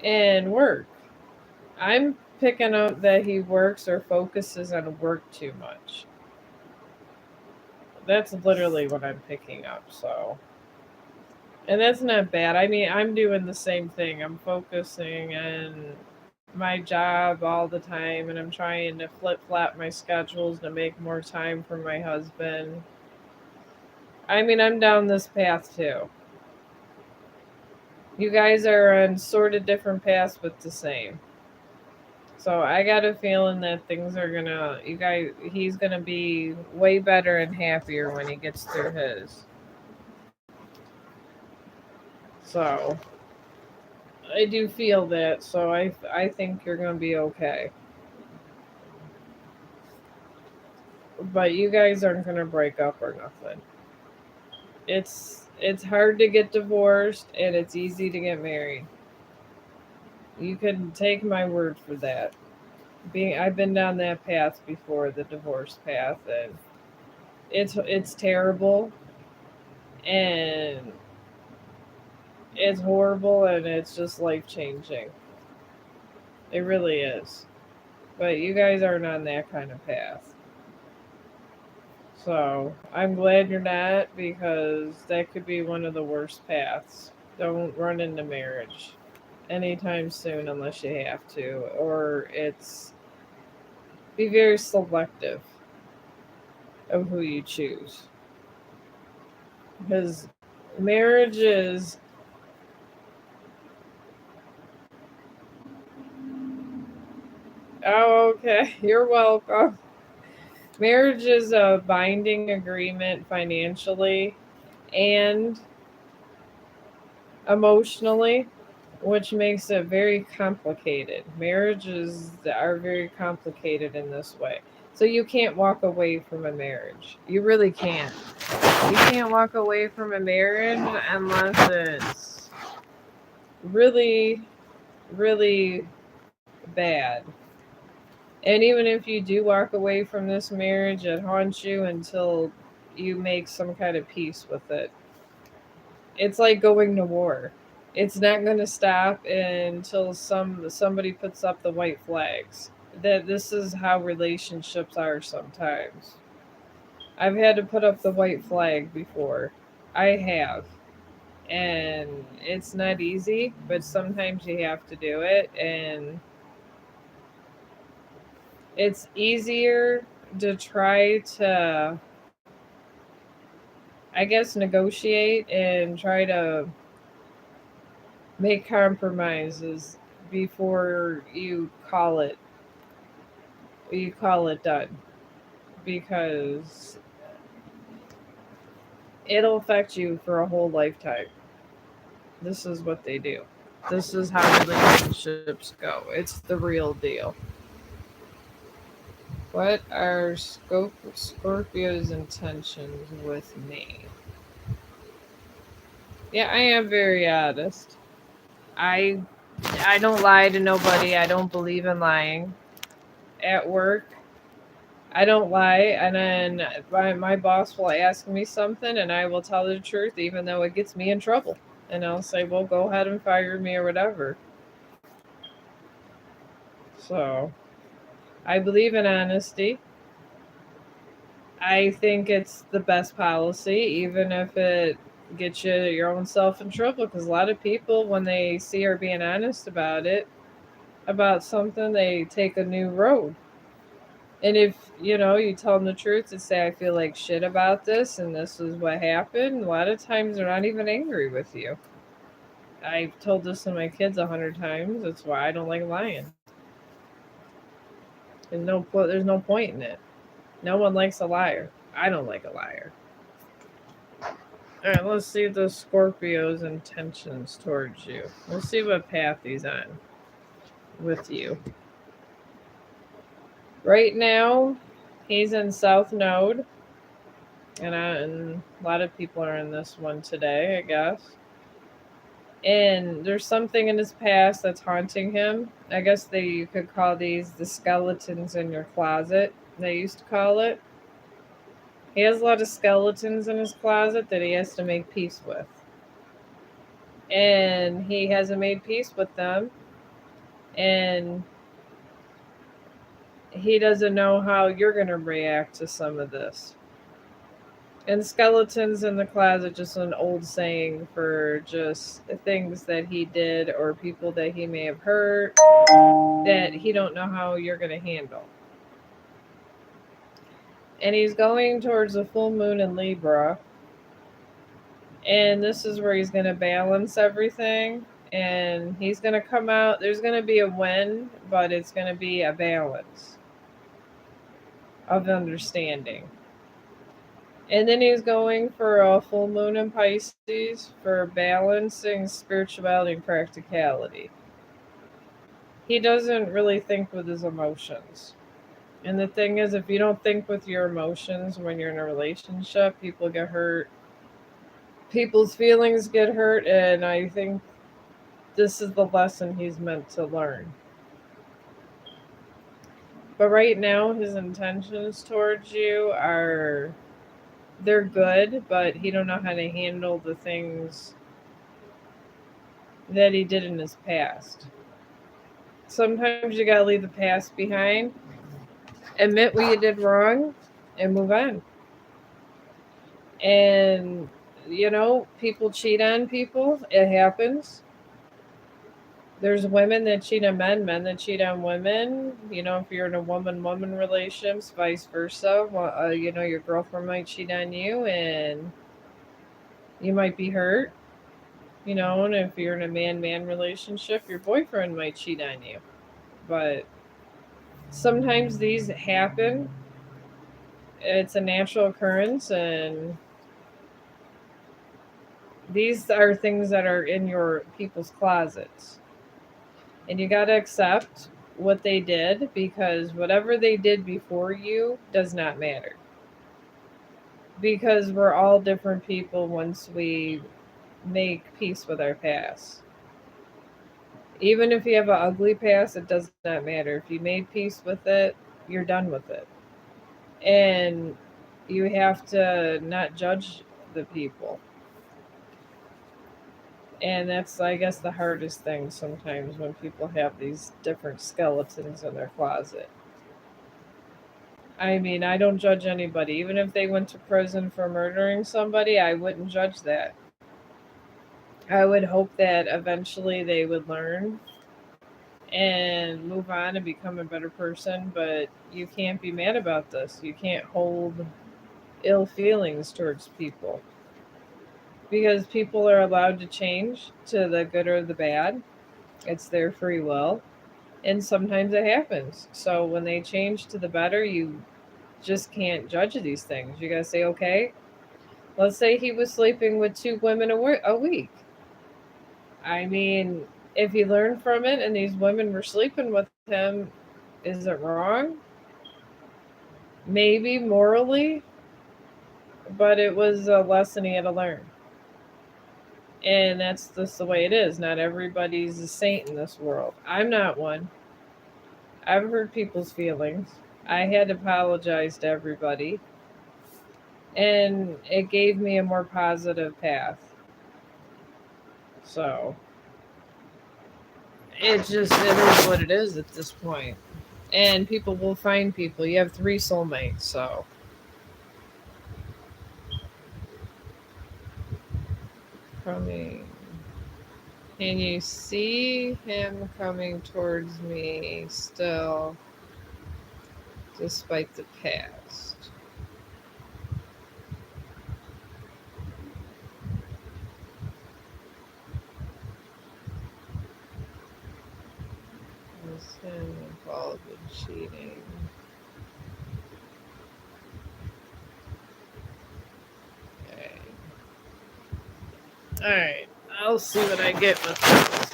and work. I'm picking up that he works or focuses on work too much. That's literally what I'm picking up. So, and that's not bad. I mean, I'm doing the same thing. I'm focusing on my job all the time, and I'm trying to flip flop my schedules to make more time for my husband. I mean, I'm down this path too. You guys are on sort of different paths, but the same. So I got a feeling that things are gonna, you guys, he's gonna be way better and happier when he gets through his. So I do feel that. So I think you're gonna be okay. But you guys aren't gonna break up or nothing. It's hard to get divorced and it's easy to get married. You can take my word for that. Being I've been down that path before, the divorce path, and it's terrible and it's horrible and it's just life changing. It really is. But you guys aren't on that kind of path. So I'm glad you're not because that could be one of the worst paths. Don't run into marriage anytime soon unless you have to, or it's be very selective of who you choose because marriage is oh okay you're welcome. Marriage is a binding agreement financially and emotionally, which makes it very complicated. Marriages are very complicated in this way. So you can't walk away from a marriage. You really can't. You can't walk away from a marriage unless it's really, really bad. And even if you do walk away from this marriage, it haunts you until you make some kind of peace with it. It's like going to war. It's not going to stop until somebody puts up the white flags. That this is how relationships are sometimes. I've had to put up the white flag before. I have. And it's not easy, but sometimes you have to do it and it's easier to try to I guess negotiate and try to make compromises before you call it done because it'll affect you for a whole lifetime. This is what they do. This is how relationships go. It's the real deal. What are Scorpio's intentions with me? Yeah, I am very honest. I I don't lie to nobody. I don't believe in lying. At work, I don't lie, and then my boss will ask me something, and I will tell the truth, even though it gets me in trouble. And I'll say, "Well, go ahead and fire me or whatever." So I believe in honesty. I think it's the best policy, even if it gets you your own self in trouble. Because a lot of people, when they see her being honest about it, about something, they take a new road. And if you tell them the truth and say, I feel like shit about this and this is what happened, a lot of times they're not even angry with you. I've told this to my kids 100 times. That's why I don't like lying. There's no point in it. No one likes a liar. I don't like a liar. All right, let's see the Scorpio's intentions towards you. Let's see what path he's on with you. Right now, he's in South Node, and a lot of people are in this one today, I guess. And there's something in his past that's haunting him. I guess you could call these the skeletons in your closet. they used to call it. He has a lot of skeletons in his closet that he has to make peace with. And he hasn't made peace with them. And he doesn't know how you're going to react to some of this. And skeletons in the closet, just an old saying for just things that he did or people that he may have hurt that he don't know how you're going to handle. And he's going towards the full moon in Libra, and this is where he's going to balance everything, and he's going to come out. There's going to be a win, but it's going to be a balance of understanding. And then he's going for a full moon in Pisces for balancing spirituality and practicality. He doesn't really think with his emotions. And the thing is, if you don't think with your emotions when you're in a relationship, people get hurt. People's feelings get hurt, and I think this is the lesson he's meant to learn. But right now, his intentions towards you are they're good, but he don't know how to handle the things that he did in his past. Sometimes you gotta leave the past behind, admit what you did wrong, and move on. And people cheat on people. It happens. There's women that cheat on men, men that cheat on women. If you're in a woman-woman relationship, vice versa. Well, your girlfriend might cheat on you, and you might be hurt. And if you're in a man-man relationship, your boyfriend might cheat on you. But sometimes these happen. It's a natural occurrence, and these are things that are in your people's closets. And you got to accept what they did, because whatever they did before you does not matter. Because we're all different people once we make peace with our past. Even if you have an ugly past, it does not matter. If you made peace with it, you're done with it. And you have to not judge the people. And that's, I guess, the hardest thing sometimes when people have these different skeletons in their closet. I mean, I don't judge anybody. Even if they went to prison for murdering somebody, I wouldn't judge that. I would hope that eventually they would learn and move on and become a better person, but you can't be mad about this. You can't hold ill feelings towards people, because people are allowed to change to the good or the bad. It's their free will, and sometimes it happens. So when they change to the better, you just can't judge these things. You gotta say, okay, let's say he was sleeping with two women a week. I mean, if he learned from it and these women were sleeping with him, is it wrong? Maybe morally, but it was a lesson he had to learn. And that's just the way it is. Not everybody's a saint in this world. I'm not one. I've hurt people's feelings. I had to apologize to everybody. And it gave me a more positive path. So it is what it is at this point. And people will find people. You have three soulmates, so coming. Can you see him coming towards me still, despite the past? Is him involved in cheating? Okay. Alright. I'll see what I get with this.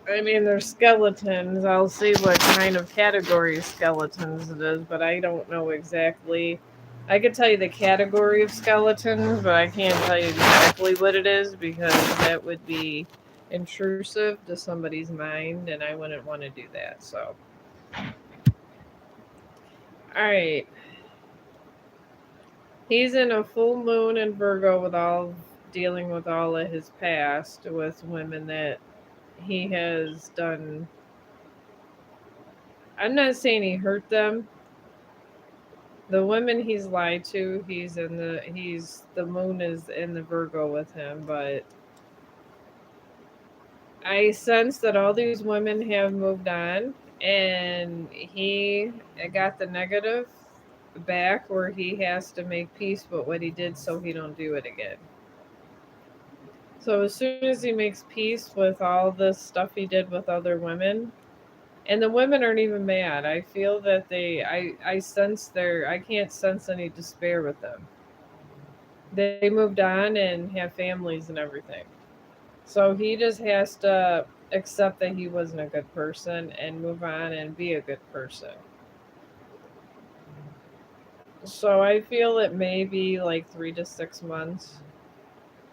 I mean, they're skeletons. I'll see what kind of category of skeletons it is, but I don't know exactly. I could tell you the category of skeletons, but I can't tell you exactly what it is, because that would be intrusive to somebody's mind, and I wouldn't want to do that. So All right. He's in a full moon in Virgo with all dealing with all of his past with women that he has done. I'm not saying he hurt them. The women he's lied to, he's the moon is in the Virgo with him, but I sense that all these women have moved on and he got the negative back where he has to make peace with what he did so he don't do it again. So as soon as he makes peace with all the stuff he did with other women, and the women aren't even mad. I feel that I sense I can't sense any despair with them. They moved on and have families and everything. So he just has to accept that he wasn't a good person and move on and be a good person. So I feel it may be like 3 to 6 months.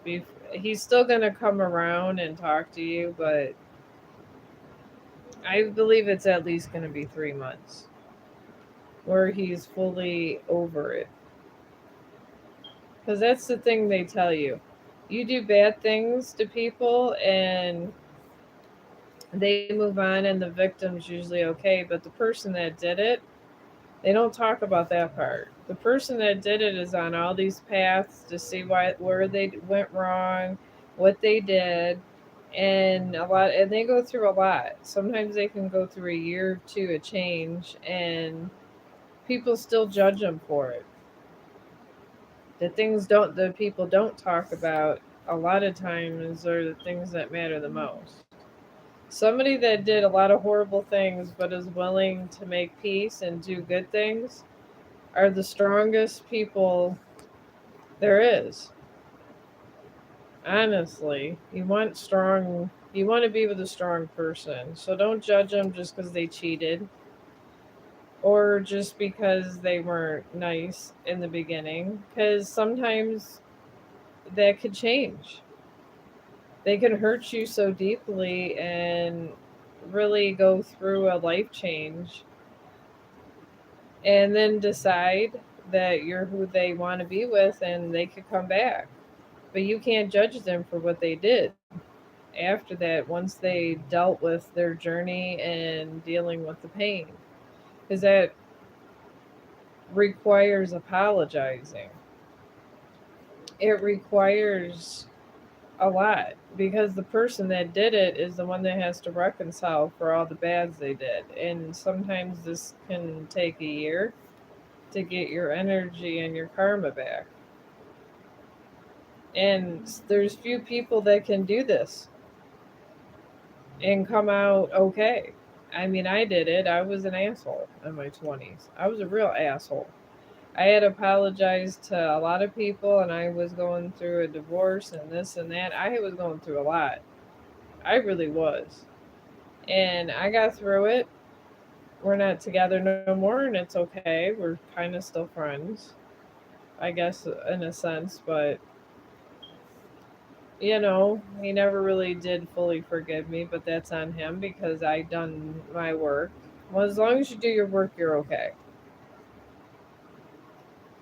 He's still going to come around and talk to you, but I believe it's at least going to be 3 months where he's fully over it. Because that's the thing they tell you. You do bad things to people and they move on, and the victim's usually okay. But the person that did it, they don't talk about that part. The person that did it is on all these paths to see where they went wrong, what they did, and they go through a lot. Sometimes they can go through a year or two of change, and people still judge them for it. The people don't talk about a lot of times are the things that matter the most. Somebody that did a lot of horrible things but is willing to make peace and do good things are the strongest people there is. Honestly, you want to be with a strong person. So don't judge them just because they cheated or just because they weren't nice in the beginning because sometimes that could change. They can hurt you so deeply and really go through a life change and then decide that you're who they want to be with and they could come back. But you can't judge them for what they did after that once they dealt with their journey and dealing with the pain. Because that requires apologizing. It requires a lot because the person that did it is the one that has to reconcile for all the bads they did. And sometimes this can take a year to get your energy and your karma back. And there's few people that can do this and come out okay. I mean, I did it. I was an asshole in my 20s. I was a real asshole. I had apologized to a lot of people, and I was going through a divorce and this and that. I was going through a lot. I really was. And I got through it. We're not together no more, and it's okay. We're kind of still friends, I guess, in a sense, but he never really did fully forgive me, but that's on him because I done my work. Well, as long as you do your work, you're okay.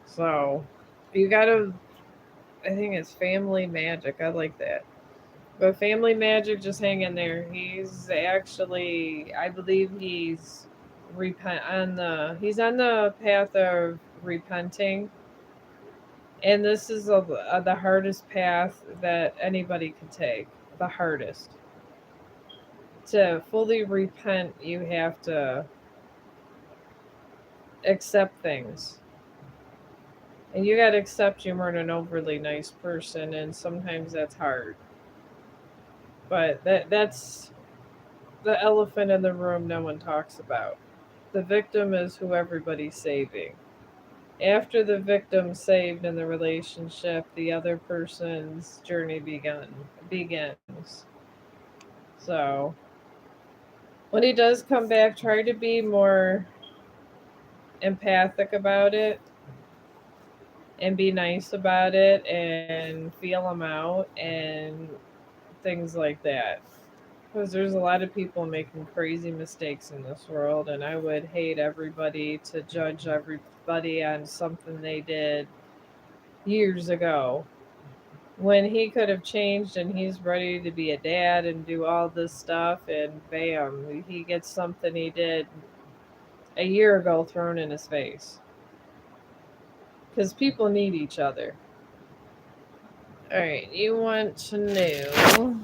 So, you gotta, I think it's family magic. I like that. But family magic, just hang in there. He's actually, I believe he's on the path of repenting, and this is the hardest path that anybody could take. The hardest. To fully repent, you have to accept things. And you got to accept you weren't an overly nice person, and sometimes that's hard. But that's the elephant in the room no one talks about. The victim is who everybody's saving. After the victim's saved in the relationship, the other person's journey begins. So when he does come back, try to be more empathic about it and be nice about it and feel them out and things like that. Because there's a lot of people making crazy mistakes in this world, and I would hate everybody to judge everybody on something they did years ago when he could have changed and he's ready to be a dad and do all this stuff, and bam, he gets something he did a year ago thrown in his face. Because people need each other. All right, you want to know.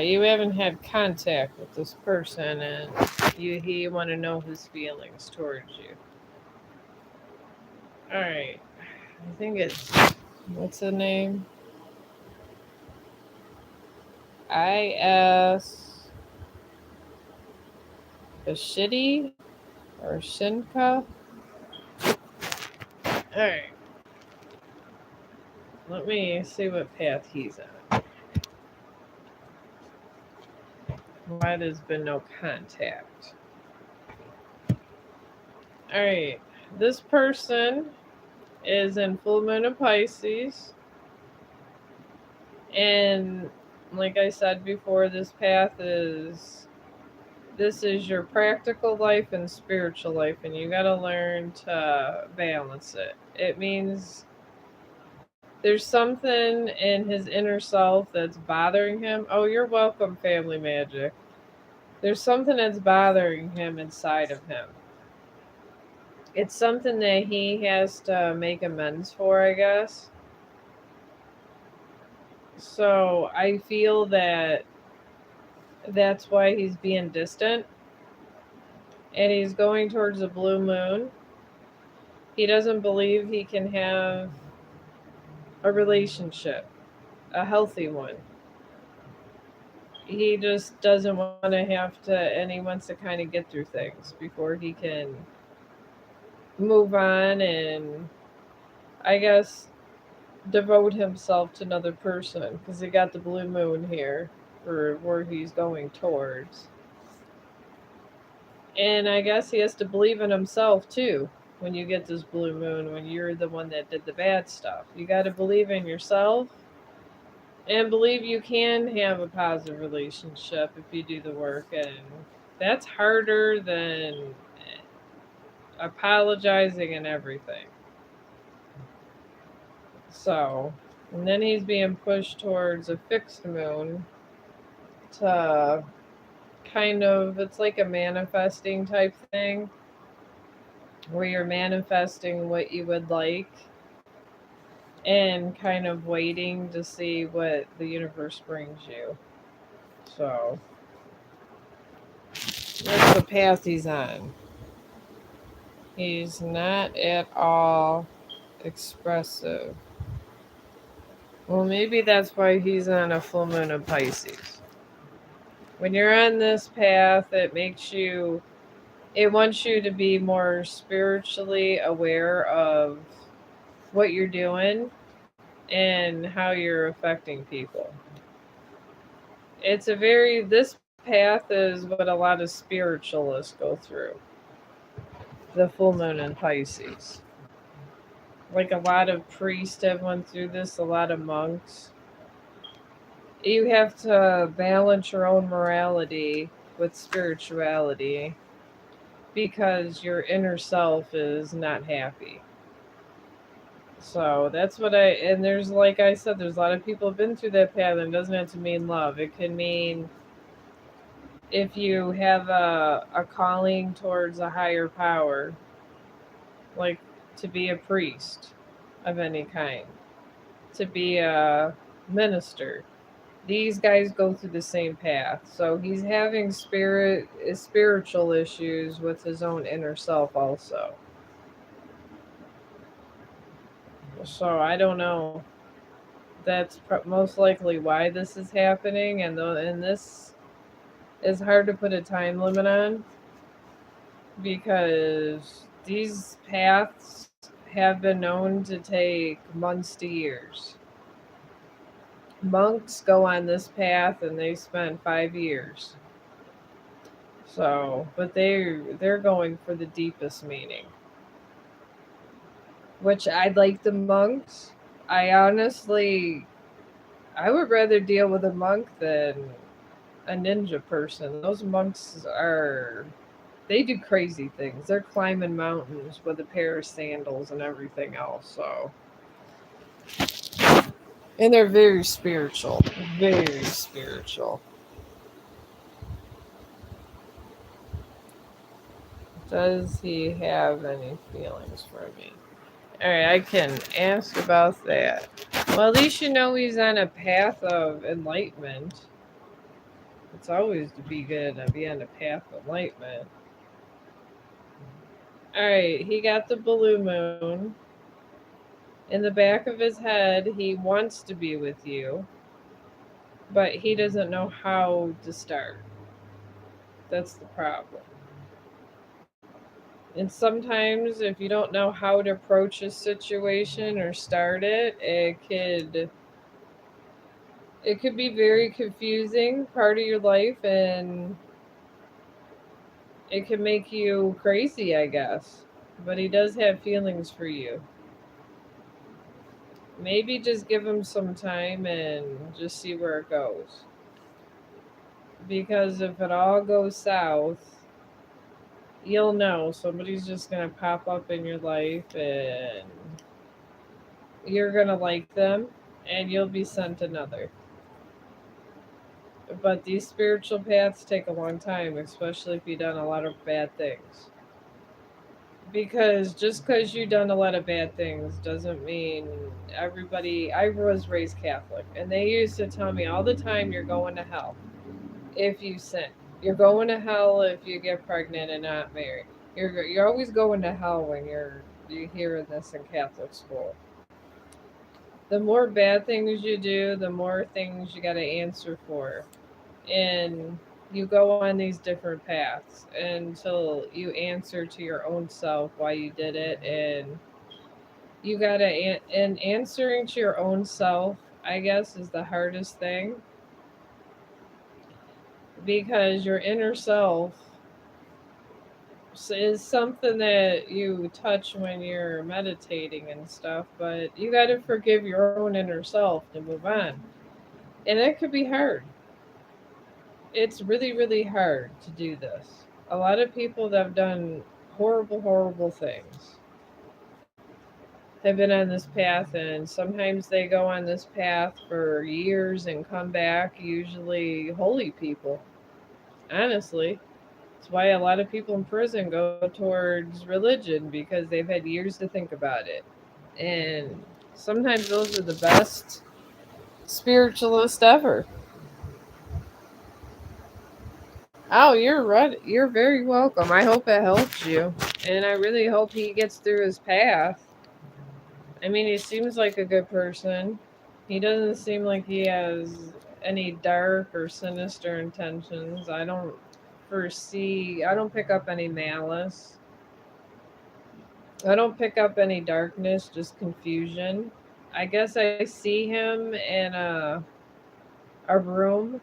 You haven't had contact with this person, and you want to know his feelings towards you. All right, I think it's what's the name? IS Shitty or Shinka. All right, let me see what path he's on. Why there's been no contact? All right, this person is in full moon of Pisces. And like I said before, this is your practical life and spiritual life, and you got to learn to balance it. It means there's something in his inner self that's bothering him. Oh, you're welcome, family magic. There's something that's bothering him inside of him. It's something that he has to make amends for, I guess. So I feel that that's why he's being distant, and he's going towards a blue moon. He doesn't believe he can have a relationship, a healthy one. He just doesn't want to have to, and he wants to kind of get through things before he can move on and, I guess, devote himself to another person, because he got the blue moon here for where he's going towards. And I guess he has to believe in himself too. When you get this blue moon, when you're the one that did the bad stuff, you got to believe in yourself and believe you can have a positive relationship if you do the work. And that's harder than apologizing and everything. So, and then he's being pushed towards a fixed moon to kind of, it's like a manifesting type thing where you're manifesting what you would like and kind of waiting to see what the universe brings you. So that's the path he's on. He's not at all expressive. Well, maybe that's why he's on a full moon of Pisces. When you're on this path, it wants you to be more spiritually aware of what you're doing and how you're affecting people. This path is what a lot of spiritualists go through. The full moon in Pisces. Like a lot of priests have went through this, a lot of monks. You have to balance your own morality with spirituality because your inner self is not happy. So that's what and there's, like I said, there's a lot of people have been through that path, and it doesn't have to mean love. It can mean if you have a calling towards a higher power, like to be a priest of any kind, to be a minister. These guys go through the same path. So he's having spiritual issues with his own inner self also. So I don't know. That's most likely why this is happening, and this is hard to put a time limit on because these paths have been known to take months to years. Monks go on this path and they spend 5 years. So, but they're going for the deepest meaning. which I like the monks. I honestly, I would rather deal with a monk than a ninja person. Those monks they do crazy things. They're climbing mountains with a pair of sandals and everything else. So, and they're very spiritual, very spiritual. Does he have any feelings for me? All right, I can ask about that. Well, at least you know he's on a path of enlightenment. It's always to be good to be on the path of enlightenment. All right, he got the blue moon. In the back of his head, he wants to be with you, but he doesn't know how to start. That's the problem. And sometimes, if you don't know how to approach a situation or start it, it could be very confusing part of your life, and it can make you crazy, I guess. But he does have feelings for you. Maybe just give him some time and just see where it goes. Because if it all goes south, you'll know somebody's just going to pop up in your life and you're going to like them and you'll be sent another. But these spiritual paths take a long time, especially if you've done a lot of bad things. Because just because you've done a lot of bad things doesn't mean everybody. I was raised Catholic, and they used to tell me all the time, you're going to hell if you sin. You're going to hell if you get pregnant and not married. You're always going to hell when you hearing this in Catholic school. The more bad things you do, the more things you got to answer for, and you go on these different paths until you answer to your own self why you did it, and you gotta and answering to your own self, I guess, is the hardest thing, because your inner self is something that you touch when you're meditating and stuff, but you got to forgive your own inner self to move on. And it could be hard. It's really, really hard to do this. A lot of people that have done horrible, horrible things have been on this path, and sometimes they go on this path for years and come back, usually holy people. Honestly, that's why a lot of people in prison go towards religion, because they've had years to think about it. And sometimes those are the best spiritualists ever. Oh, you're right. You're very welcome. I hope it helps you. And I really hope he gets through his path. I mean, he seems like a good person. He doesn't seem like he has any dark or sinister intentions. I don't pick up any malice. I don't pick up any darkness, just confusion. I guess I see him in a room.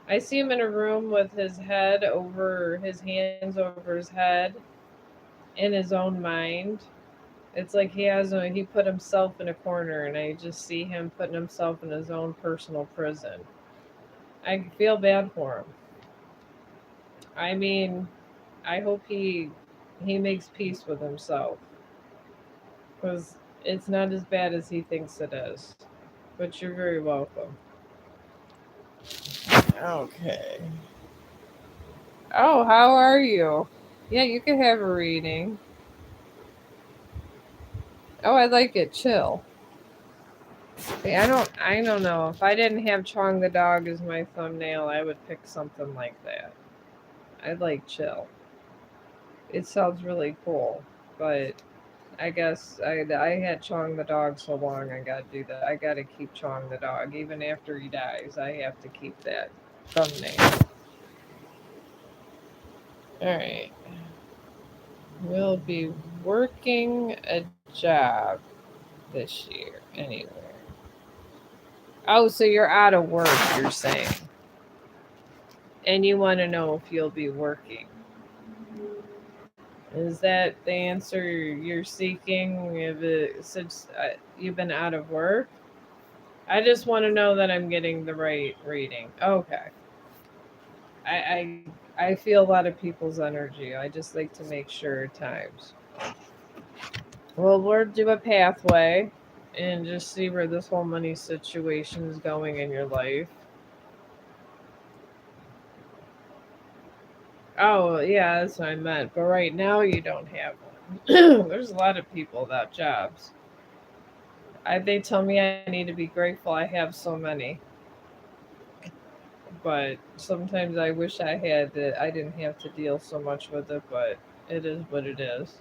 I see him in a room with his hands over his head, in his own mind. It's like he put himself in a corner, and I just see him putting himself in his own personal prison. I feel bad for him. I mean, I hope he makes peace with himself, because it's not as bad as he thinks it is. But you're very welcome. Okay. Oh, how are you? Yeah, you can have a reading. Oh, I like it. Chill. See, I don't know. If I didn't have Chong the dog as my thumbnail, I would pick something like that. I like chill. It sounds really cool, but I guess I had Chong the dog so long. I gotta do that. I gotta keep Chong the dog even after he dies. I have to keep that thumbnail. All right. We'll be working a job this year anywhere. Oh, so you're out of work, you're saying. And you want to know if you'll be working. Is that the answer you're seeking? If it, since you've been out of work, I just want to know that I'm getting the right reading. Okay, I feel a lot of people's energy. I just like to make sure at times. Well, we'll do a pathway and just see where this whole money situation is going in your life. Oh, yeah, that's what I meant. But right now, you don't have one. There's a lot of people without jobs. They tell me I need to be grateful I have so many, but sometimes I wish I had that I didn't have to deal so much with it, but it is what it is.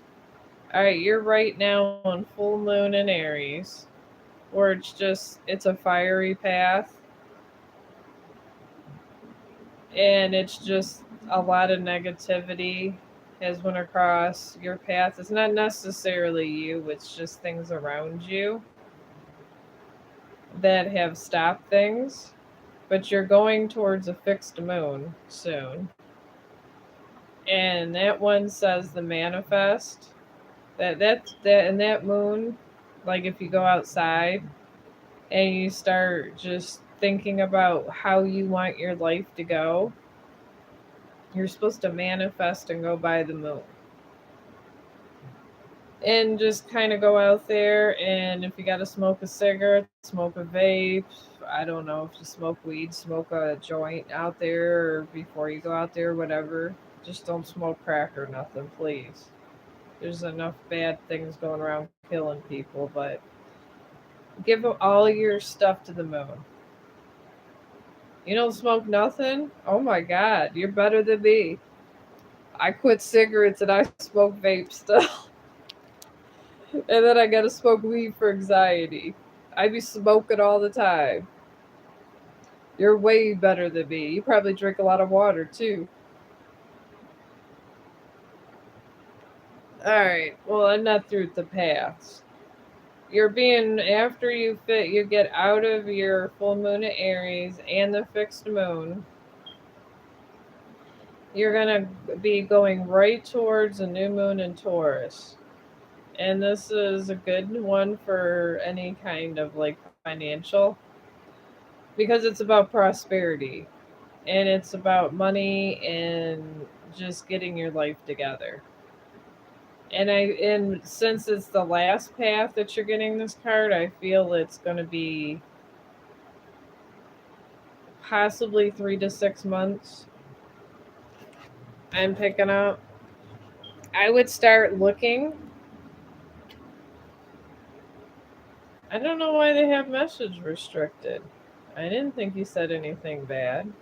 All right, you're right now on full moon in Aries, where it's a fiery path, and it's just a lot of negativity has went across your path. It's not necessarily you, it's just things around you that have stopped things. But you're going towards a fixed moon soon. And that one says the manifest. That and that moon, like if you go outside and you start just thinking about how you want your life to go, you're supposed to manifest and go by the moon. And just kind of go out there, and if you got to smoke a cigarette, smoke a vape. I don't know if you smoke weed, smoke a joint out there or before you go out there, whatever. Just don't smoke crack or nothing, please. There's enough bad things going around killing people, but give all your stuff to the moon. You don't smoke nothing? Oh my god, you're better than me. I quit cigarettes and I smoke vape still. And then I gotta smoke weed for anxiety. I be smoking all the time. You're way better than me. You probably drink a lot of water too. Alright, well, I'm not through with the paths. You're being, after you get out of your full moon at Aries and the fixed moon, you're gonna be going right towards a new moon in Taurus. And this is a good one for any kind of like financial, because it's about prosperity and it's about money and just getting your life together. And since it's the last path that you're getting this card, I feel it's going to be possibly 3 to 6 months. I'm picking up. I would start looking. I don't know why they have message restricted. I didn't think you said anything bad.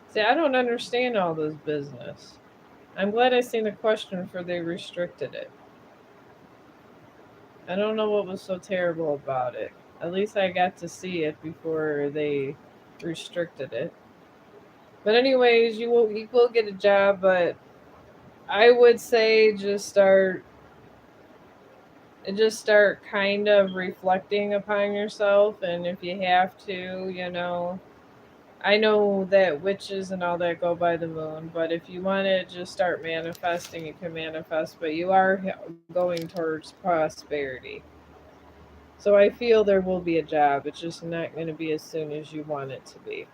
See, I don't understand all this business. I'm glad I seen the question for they restricted it. I don't know what was so terrible about it. At least I got to see it before they restricted it. But anyways, you will get a job, but I would say just start kind of reflecting upon yourself, and if you have to, I know that witches and all that go by the moon, but if you want to just start manifesting, you can manifest, but you are going towards prosperity. So I feel there will be a job. It's just not going to be as soon as you want it to be.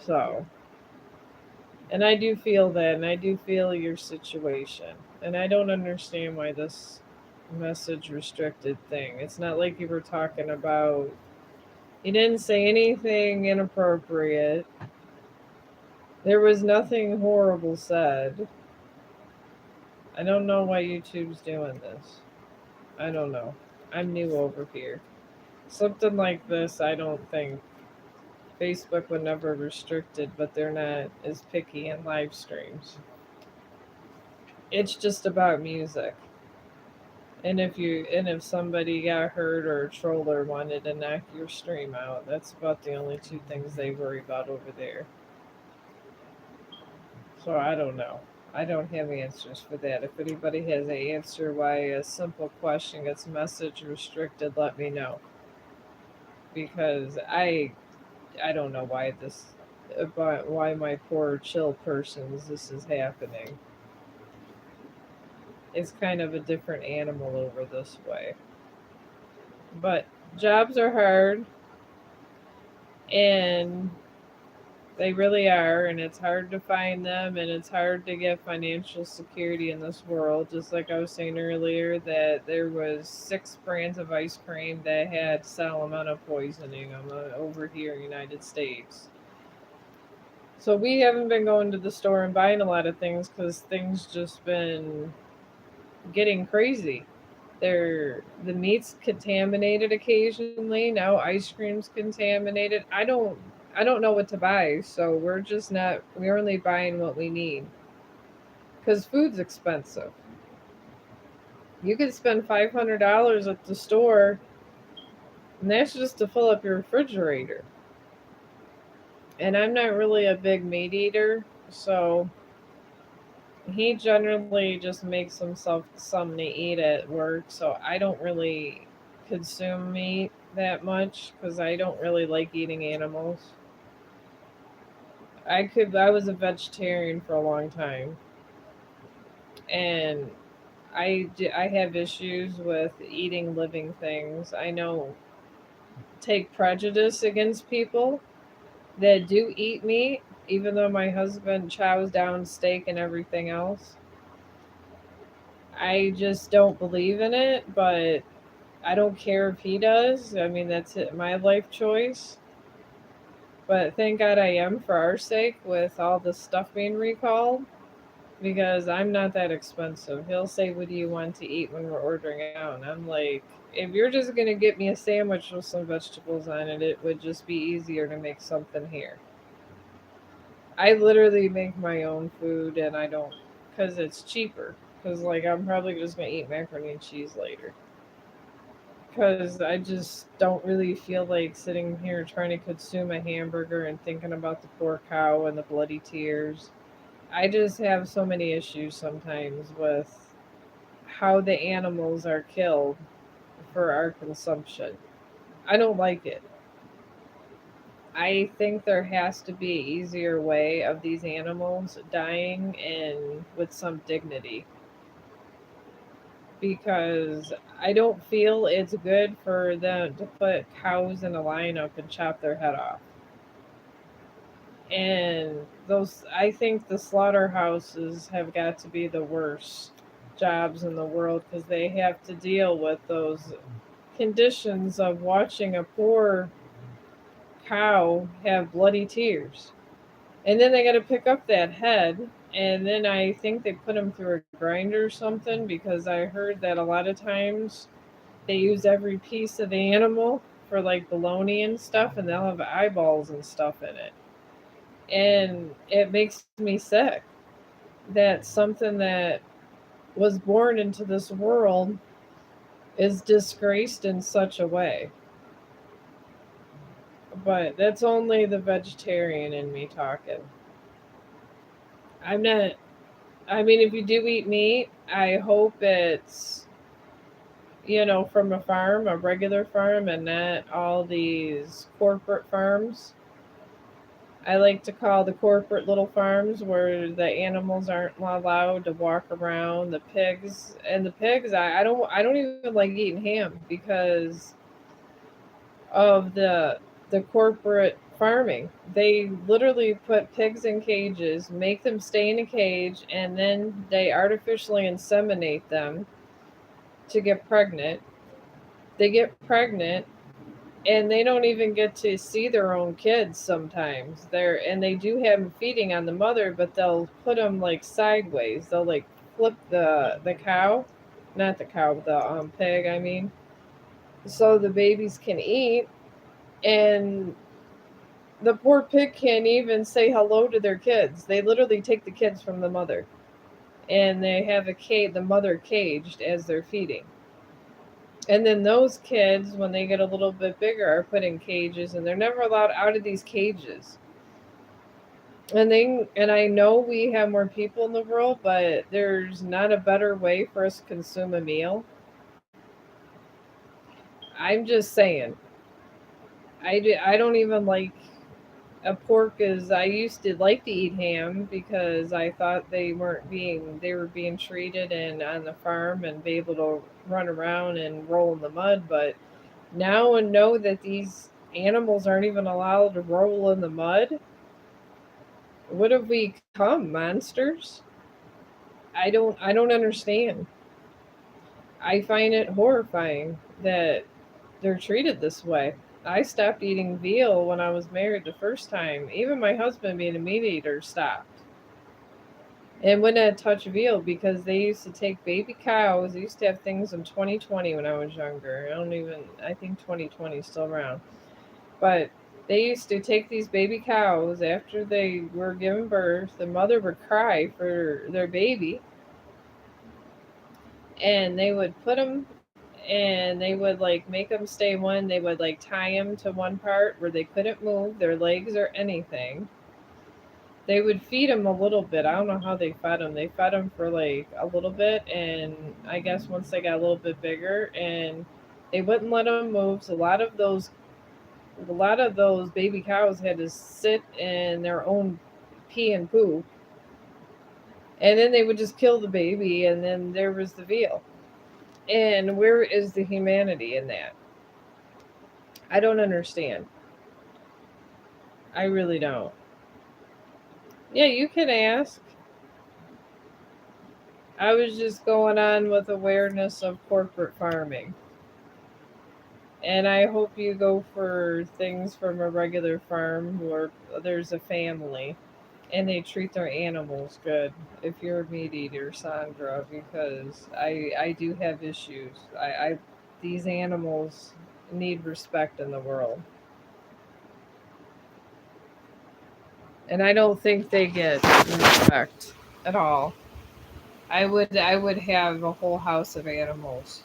So, and I do feel that, and I do feel your situation. And I don't understand why this message restricted thing. It's not like you were talking about, you didn't say anything inappropriate. There was nothing horrible said. I don't know why YouTube's doing this. I don't know. I'm new over here. Something like this, I don't think Facebook would never restrict it, but they're not as picky in live streams. It's just about music. And if somebody got hurt or a troller wanted to knock your stream out, that's about the only two things they worry about over there. So I don't know. I don't have answers for that. If anybody has an answer why a simple question gets message restricted, let me know. Because I don't know why why my poor chill persons this is happening. is kind of a different animal over this way. But jobs are hard, and they really are, and it's hard to find them, and it's hard to get financial security in this world. Just like I was saying earlier, that there was 6 brands of ice cream that had salmonella poisoning over here in the United States. So we haven't been going to the store and buying a lot of things because things just been getting crazy. The meat's contaminated occasionally. Now ice cream's contaminated. I don't know what to buy, so we're only buying what we need cuz food's expensive. You could spend $500 at the store and that's just to fill up your refrigerator. And I'm not really a big meat eater, so he generally just makes himself something to eat at work, so I don't really consume meat that much because I don't really like eating animals. I was a vegetarian for a long time, and I have issues with eating living things. I know take prejudice against people that do eat meat, even though my husband chows down steak and everything else. I just don't believe in it, but I don't care if he does. I mean, that's it, my life choice. But thank God I am for our sake with all the stuff being recalled because I'm not that expensive. He'll say, "What do you want to eat when we're ordering out?" And I'm like, if you're just going to get me a sandwich with some vegetables on it, it would just be easier to make something here. I literally make my own food and I don't, because it's cheaper. Because, like, I'm probably just going to eat macaroni and cheese later. Because I just don't really feel like sitting here trying to consume a hamburger and thinking about the poor cow and the bloody tears. I just have so many issues sometimes with how the animals are killed for our consumption. I don't like it. I think there has to be an easier way of these animals dying and with some dignity because I don't feel it's good for them to put cows in a lineup and chop their head off. And those, I think the slaughterhouses have got to be the worst jobs in the world because they have to deal with those conditions of watching a poor cow have bloody tears. And then they got to pick up that head. And then I think they put them through a grinder or something because I heard that a lot of times they use every piece of the animal for like bologna and stuff, and they'll have eyeballs and stuff in it. And it makes me sick that something that was born into this world is disgraced in such a way. But that's only the vegetarian in me talking. I'm not, I mean, if you do eat meat, I hope it's, from a farm, a regular farm, and not all these corporate farms. I like to call the corporate little farms where the animals aren't allowed to walk around. I don't even like eating ham because of the corporate farming. They literally put pigs in cages, make them stay in a cage, and then they artificially inseminate them to get pregnant. They get pregnant and they don't even get to see their own kids sometimes. They do have them feeding on the mother, but they'll put them like sideways. They'll like flip the cow, not the cow, the pig. I mean, so the babies can eat, and the poor pig can't even say hello to their kids. They literally take the kids from the mother, and they have the mother caged as they're feeding. And then those kids, when they get a little bit bigger, are put in cages, and they're never allowed out of these cages. And I know we have more people in the world, but there's not a better way for us to consume a meal. I'm just saying, I don't even like. A pork is I used to like to eat ham because I thought they were being treated and on the farm and be able to run around and roll in the mud, but now and know that these animals aren't even allowed to roll in the mud. What have we become, monsters? I don't understand. I find it horrifying that they're treated this way. I stopped eating veal when I was married the first time. Even my husband, being a meat eater, stopped and would not touch veal because they used to take baby cows. They used to have things in 2020 when I was younger. I think 2020 is still around. But they used to take these baby cows after they were given birth. The mother would cry for their baby, and they would put them and they would like make them stay one. They would like tie them to one part where they couldn't move their legs or anything. They would feed them a little bit. I don't know how they fed them. They fed them for like a little bit, and I guess once they got a little bit bigger, and they wouldn't let them move. So a lot of those baby cows had to sit in their own pee and poo, and then they would just kill the baby, and then there was the veal. And where is the humanity in that? I don't understand. I really don't. Yeah, you can ask. I was just going on with awareness of corporate farming. And I hope you go for things from a regular farm where there's a family and they treat their animals good. If you're a meat eater, Sandra, because I do have issues. I these animals need respect in the world, and I don't think they get respect at all. I would have a whole house of animals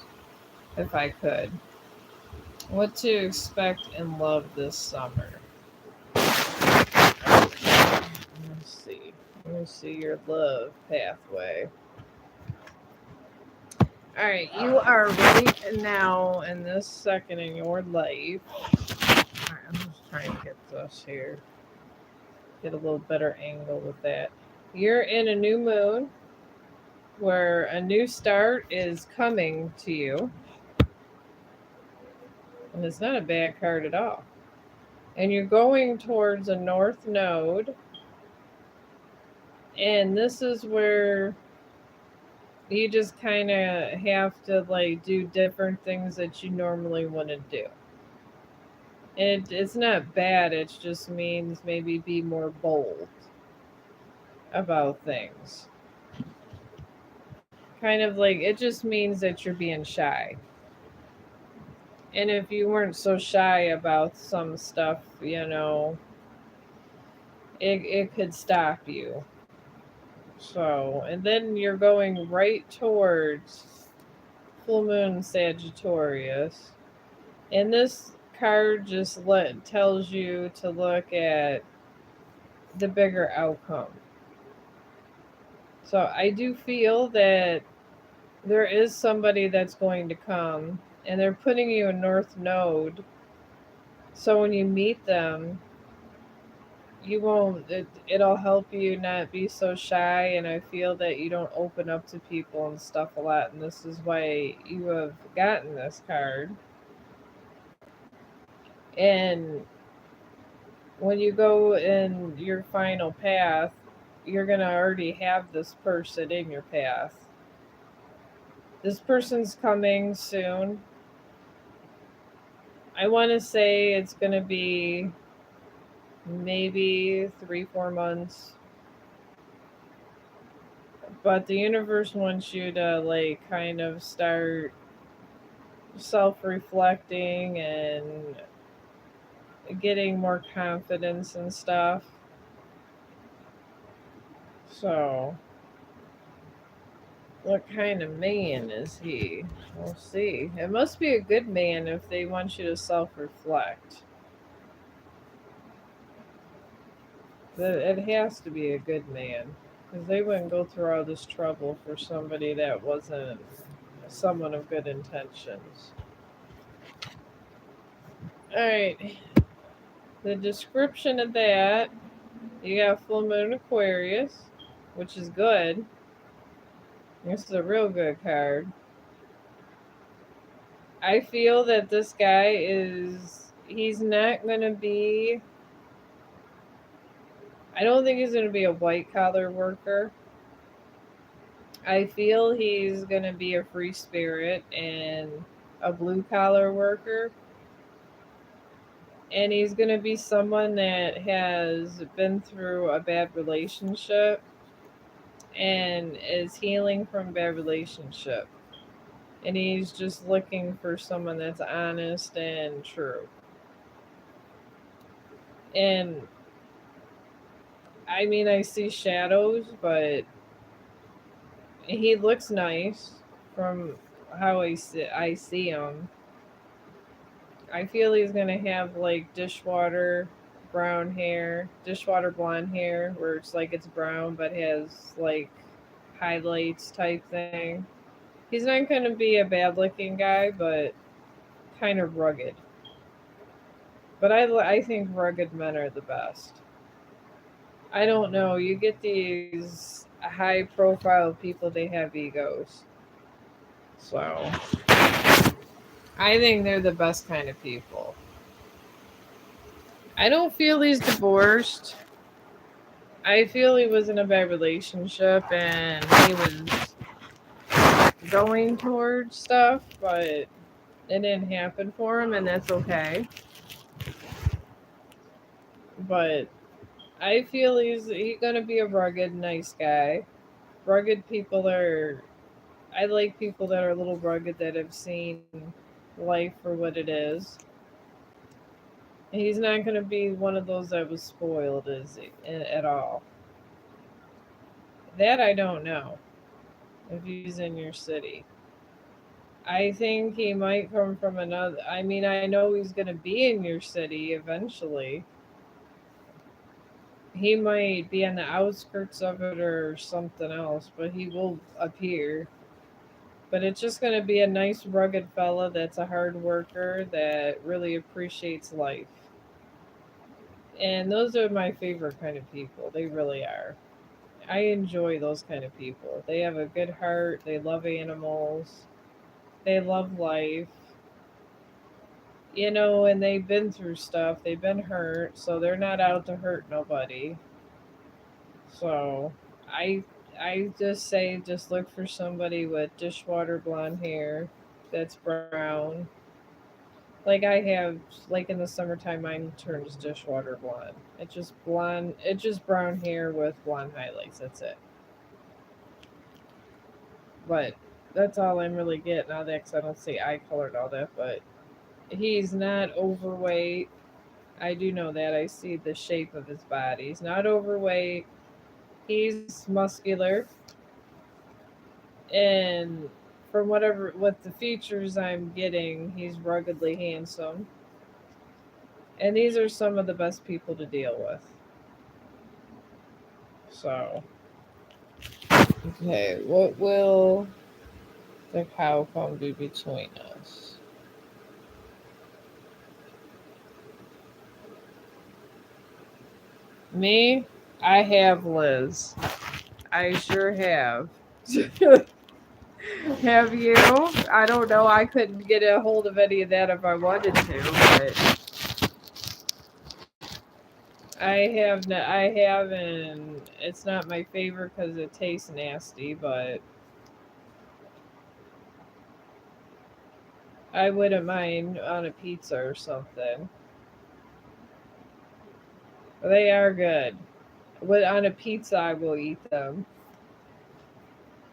if I could. What to expect and love this summer? Let's see. Let me see your love pathway. All right, you are right now in this second in your life. All right, I'm just trying to get this here, get a little better angle with that. You're in a new moon where a new start is coming to you, and it's not a bad card at all. And you're going towards a north node, and this is where you just kind of have to like do different things that you normally wouldn't do. It's not bad. It just means maybe be more bold about things. Kind of like it just means that you're being shy. And if you weren't so shy about some stuff, it could stop you. So, and then you're going right towards full moon Sagittarius. And this card just tells you to look at the bigger outcome. So I do feel that there is somebody that's going to come, and they're putting you in North Node. So when you meet them, you won't. It'll help you not be so shy, and I feel that you don't open up to people and stuff a lot, and this is why you have gotten this card. And when you go in your final path, you're going to already have this person in your path. This person's coming soon. I want to say it's going to be maybe 3, 4 months. But the universe wants you to, like, kind of start self reflecting and getting more confidence and stuff. So, what kind of man is he? We'll see. It must be a good man if they want you to self reflect. It has to be a good man. Because they wouldn't go through all this trouble for somebody that wasn't someone of good intentions. Alright. The description of that, you got full moon Aquarius, which is good. This is a real good card. I feel that this guy he's not going to be, I don't think he's going to be a white collar worker. I feel he's going to be a free spirit and a blue collar worker. And he's going to be someone that has been through a bad relationship and is healing from a bad relationship. And he's just looking for someone that's honest and true. And I mean, I see shadows, but he looks nice from how I see him. I feel he's gonna have like dishwater brown hair, dishwater blonde hair, where it's like it's brown but has like highlights type thing. He's not gonna be a bad looking guy, but kind of rugged. But I think rugged men are the best. I don't know. You get these high profile people, they have egos. So I think they're the best kind of people. I don't feel he's divorced. I feel he was in a bad relationship and he was going towards stuff, but it didn't happen for him, and that's okay. But I feel he's gonna be a rugged, nice guy. Rugged people are. I like people that are a little rugged that have seen life for what it is. He's not gonna be one of those that was spoiled, is he? At all? That I don't know. If he's in your city, I think he might come from another. I mean, I know he's gonna be in your city eventually. He might be on the outskirts of it or something else, but he will appear. But it's just going to be a nice, rugged fella that's a hard worker that really appreciates life. And those are my favorite kind of people. They really are. I enjoy those kind of people. They have a good heart, they love animals, they love life. And they've been through stuff, they've been hurt, so they're not out to hurt nobody. So I I just say just look for somebody with dishwater blonde hair that's brown. Like I have like in the summertime mine turns dishwater blonde. It's just brown hair with blonde highlights. That's it. But that's all I'm really getting out of that because I don't see eye color and all that. But he's not overweight. I do know that. I see the shape of his body. He's not overweight. He's muscular. And from what the features I'm getting, he's ruggedly handsome. And these are some of the best people to deal with. So, okay, what will the cow come do between us? Me, I have Liz. I sure have. Have you? I don't know. I couldn't get a hold of any of that if I wanted to, but I have, and it's not my favorite because it tastes nasty. But I wouldn't mind on a pizza or something. They are good. But on a pizza, I will eat them.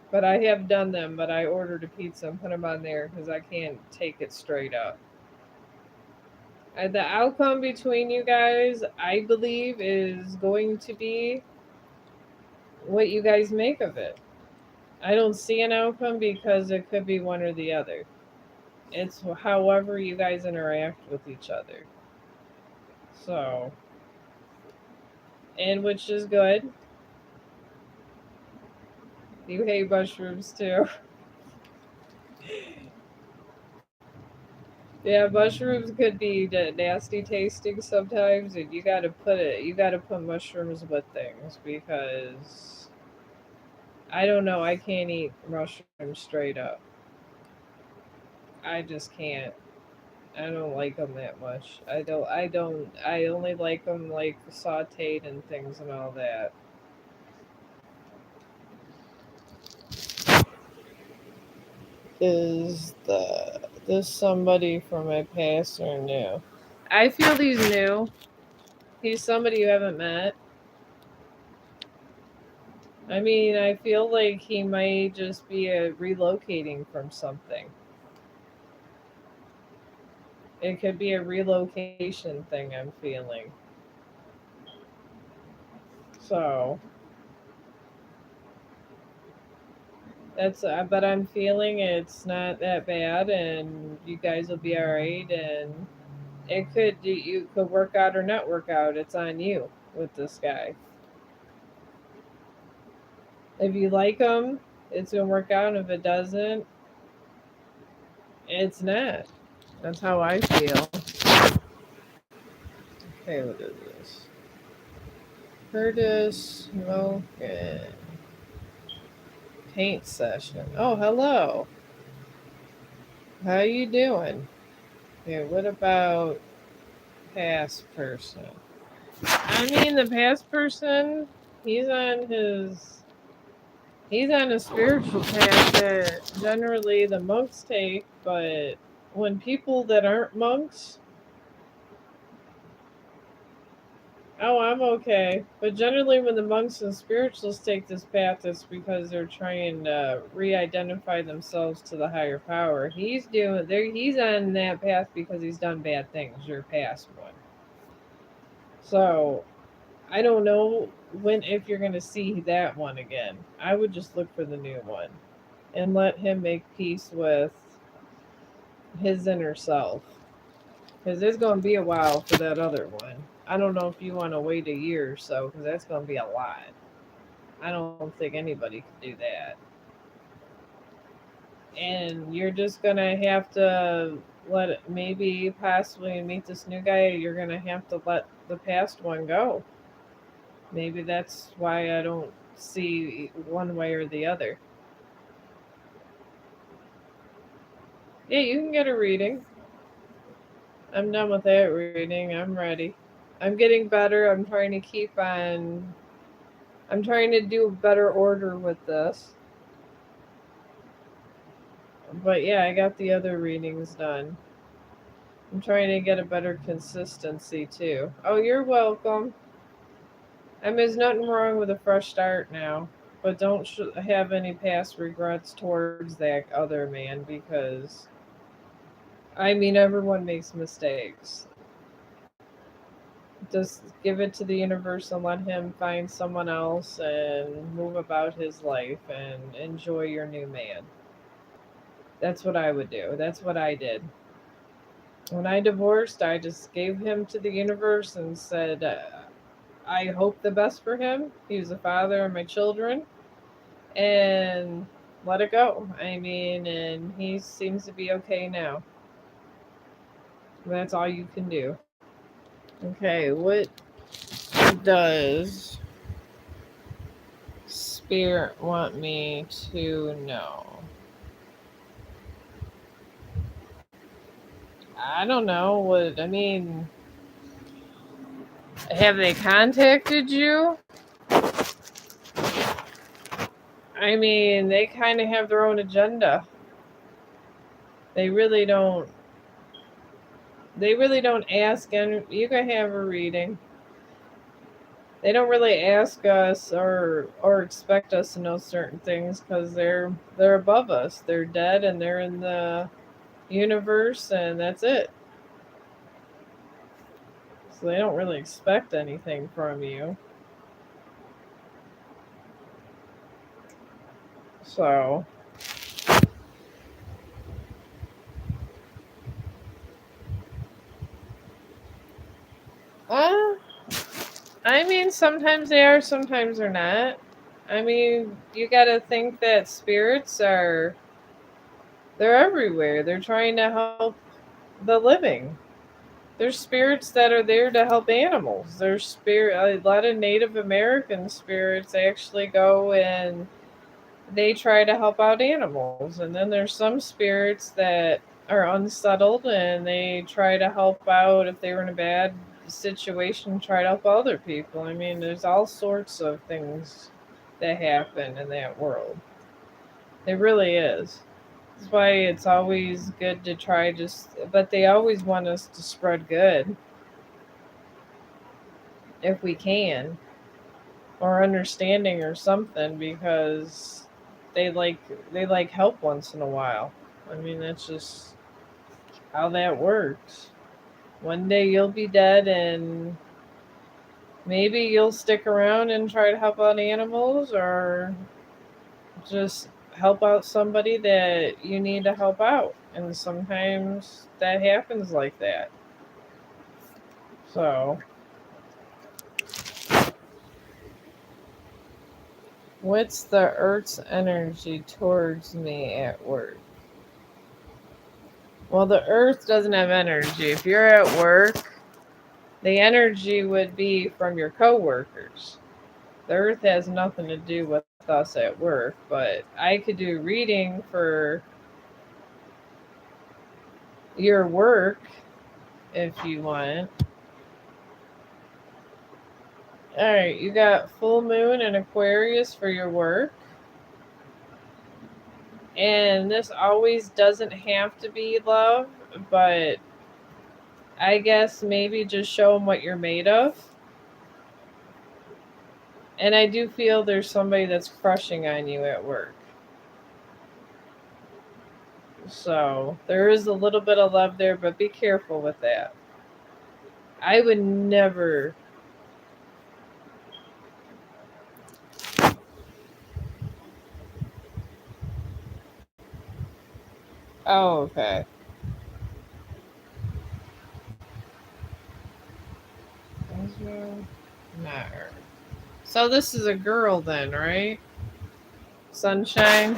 But I have done them. But I ordered a pizza and put them on there because I can't take it straight up. The outcome between you guys, I believe, is going to be what you guys make of it. I don't see an outcome because it could be one or the other. It's however you guys interact with each other. So, and which is good. You hate mushrooms too. Yeah, mushrooms could be nasty tasting sometimes, and you gotta put mushrooms with things because I don't know, I can't eat mushrooms straight up. I just can't. I don't like them that much. I only like them like sauteed and things and all that. Is this somebody from my past or new? I feel he's new. He's somebody you haven't met. I mean, I feel like he might just be relocating from something. It could be a relocation thing I'm feeling. So but I'm feeling it's not that bad, and you guys will be all right. And you could work out or not work out. It's on you with this guy. If you like him, it's gonna work out. If it doesn't, it's not. That's how I feel. Okay, what is this? Curtis Logan paint session. Oh, hello. How you doing? Okay, what about past person? I mean, the past person, he's on his he's on a spiritual path that generally the monks take, but when people that aren't monks, oh, I'm okay. But generally, when the monks and spiritualists take this path, it's because they're trying to re-identify themselves to the higher power. He's on that path because he's done bad things. Your past one. So I don't know when if you're gonna see that one again. I would just look for the new one and let him make peace with his inner self. Because it's going to be a while for that other one. I don't know if you want to wait a year or so, because that's going to be a lot. I don't think anybody could do that. And you're just going to have to maybe possibly meet this new guy. You're going to have to let the past one go. Maybe that's why I don't see one way or the other. Yeah, you can get a reading. I'm done with that reading. I'm ready. I'm getting better. I'm trying to do a better order with this. But yeah, I got the other readings done. I'm trying to get a better consistency too. Oh, you're welcome. I mean, there's nothing wrong with a fresh start now, but don't have any past regrets towards that other man because I mean everyone makes mistakes. Just give it to the universe and let him find someone else and move about his life and enjoy your new man. That's what I would do. That's what I did. When I divorced, I just gave him to the universe and said, I hope the best for him. He was the father of my children. And let it go. I mean, and he seems to be okay now. That's all you can do. Okay, what does Spirit want me to know? I don't know. What I mean, have they contacted you? I mean, they kind of have their own agenda. They really don't. They really don't ask, and you can have a reading. They don't really ask us or expect us to know certain things because they're above us. They're dead and they're in the universe, and that's it. So they don't really expect anything from you. So, uh, I mean, sometimes they are, sometimes they're not. I mean, you got to think that spirits are they're everywhere. They're trying to help. the living. There's spirits that are there to help animals. There's a lot of Native American spirits actually go and they try to help out animals. And then there's some spirits that are unsettled and they try to help out if they were in a bad situation, try to help other people. I mean, there's all sorts of things that happen in that world. It really is. That's why it's always good to try but they always want us to spread good if we can, or understanding or something, because they like they like help once in a while. I mean, that's just how that works. One day you'll be dead and maybe you'll stick around and try to help out animals, or just help out somebody that you need to help out. And sometimes that happens like that. So, what's the Earth's energy towards me at work? Well, the Earth doesn't have energy. If you're at work, the energy would be from your coworkers. The Earth has nothing to do with us at work, but I could do reading for your work if you want. All right, you got full moon and Aquarius for your work. And this always doesn't have to be love, but I guess maybe just show them what you're made of. And I do feel there's somebody that's crushing on you at work. So there is a little bit of love there, but be careful with that. I would never. Oh, okay. Israel, not her. So this is a girl then, right? Sunshine.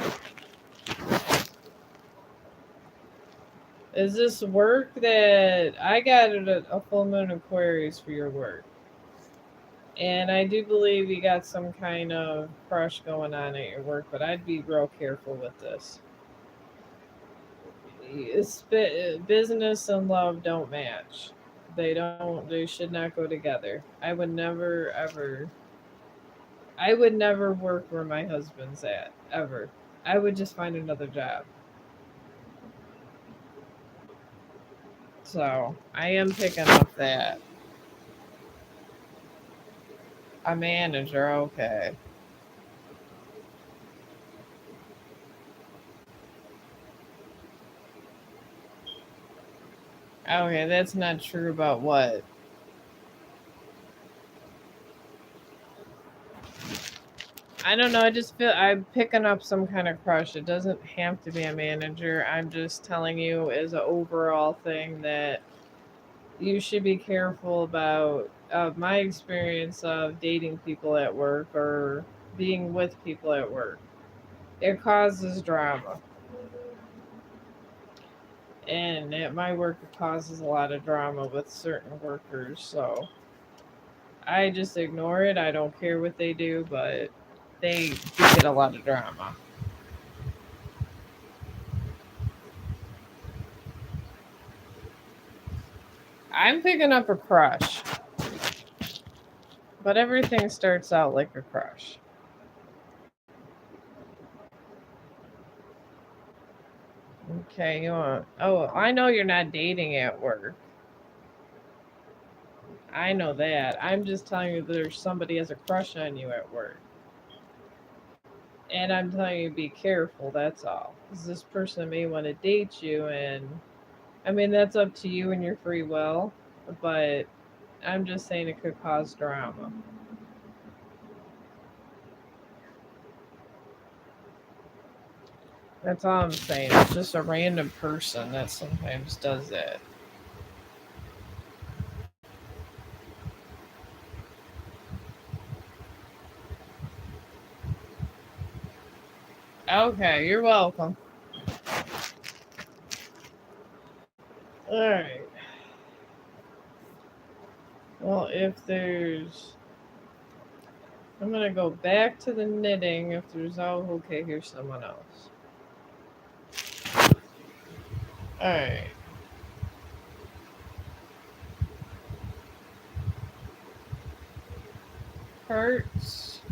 Is this work that I got a full moon Aquarius for your work? And I do believe you got some kind of crush going on at your work, but I'd be real careful with this. Business and love don't match. They don't. They should not go together. I would never work where my husband's at ever. I would just find another job. So I am picking up that a manager. Okay. Okay, that's not true about what. I don't know. I just feel I'm picking up some kind of crush. It doesn't have to be a manager. I'm just telling you as an overall thing that you should be careful about my experience of dating people at work or being with people at work. It causes drama. And at my work, it causes a lot of drama with certain workers. So I just ignore it. I don't care what they do, but they do get a lot of drama. I'm picking up a crush, but everything starts out like a crush. Okay, you want? Oh, I know you're not dating at work. I know that. I'm just telling you there's somebody has a crush on you at work. And I'm telling you be careful, that's all. 'Cause this person may want to date you, and I mean, that's up to you and your free will, but I'm just saying it could cause drama. That's all I'm saying. It's just a random person that sometimes does that. Okay, you're welcome. Alright. Well, if there's. I'm gonna go back to the knitting if there's. Oh, okay, here's someone else. Alright. Hertz,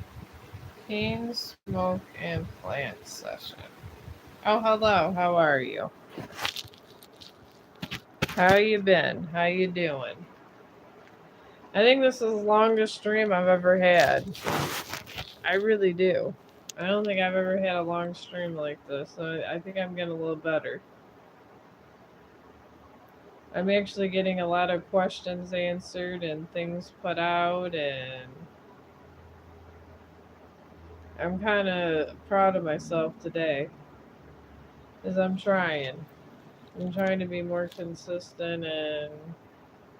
cane, smoke, and plant session. Oh, hello. How are you? How you been? How you doing? I think this is the longest stream I've ever had. I really do. I don't think I've ever had a long stream like this, so I think I'm getting a little better. I'm actually getting a lot of questions answered and things put out, and I'm kind of proud of myself today because I'm trying. I'm trying to be more consistent and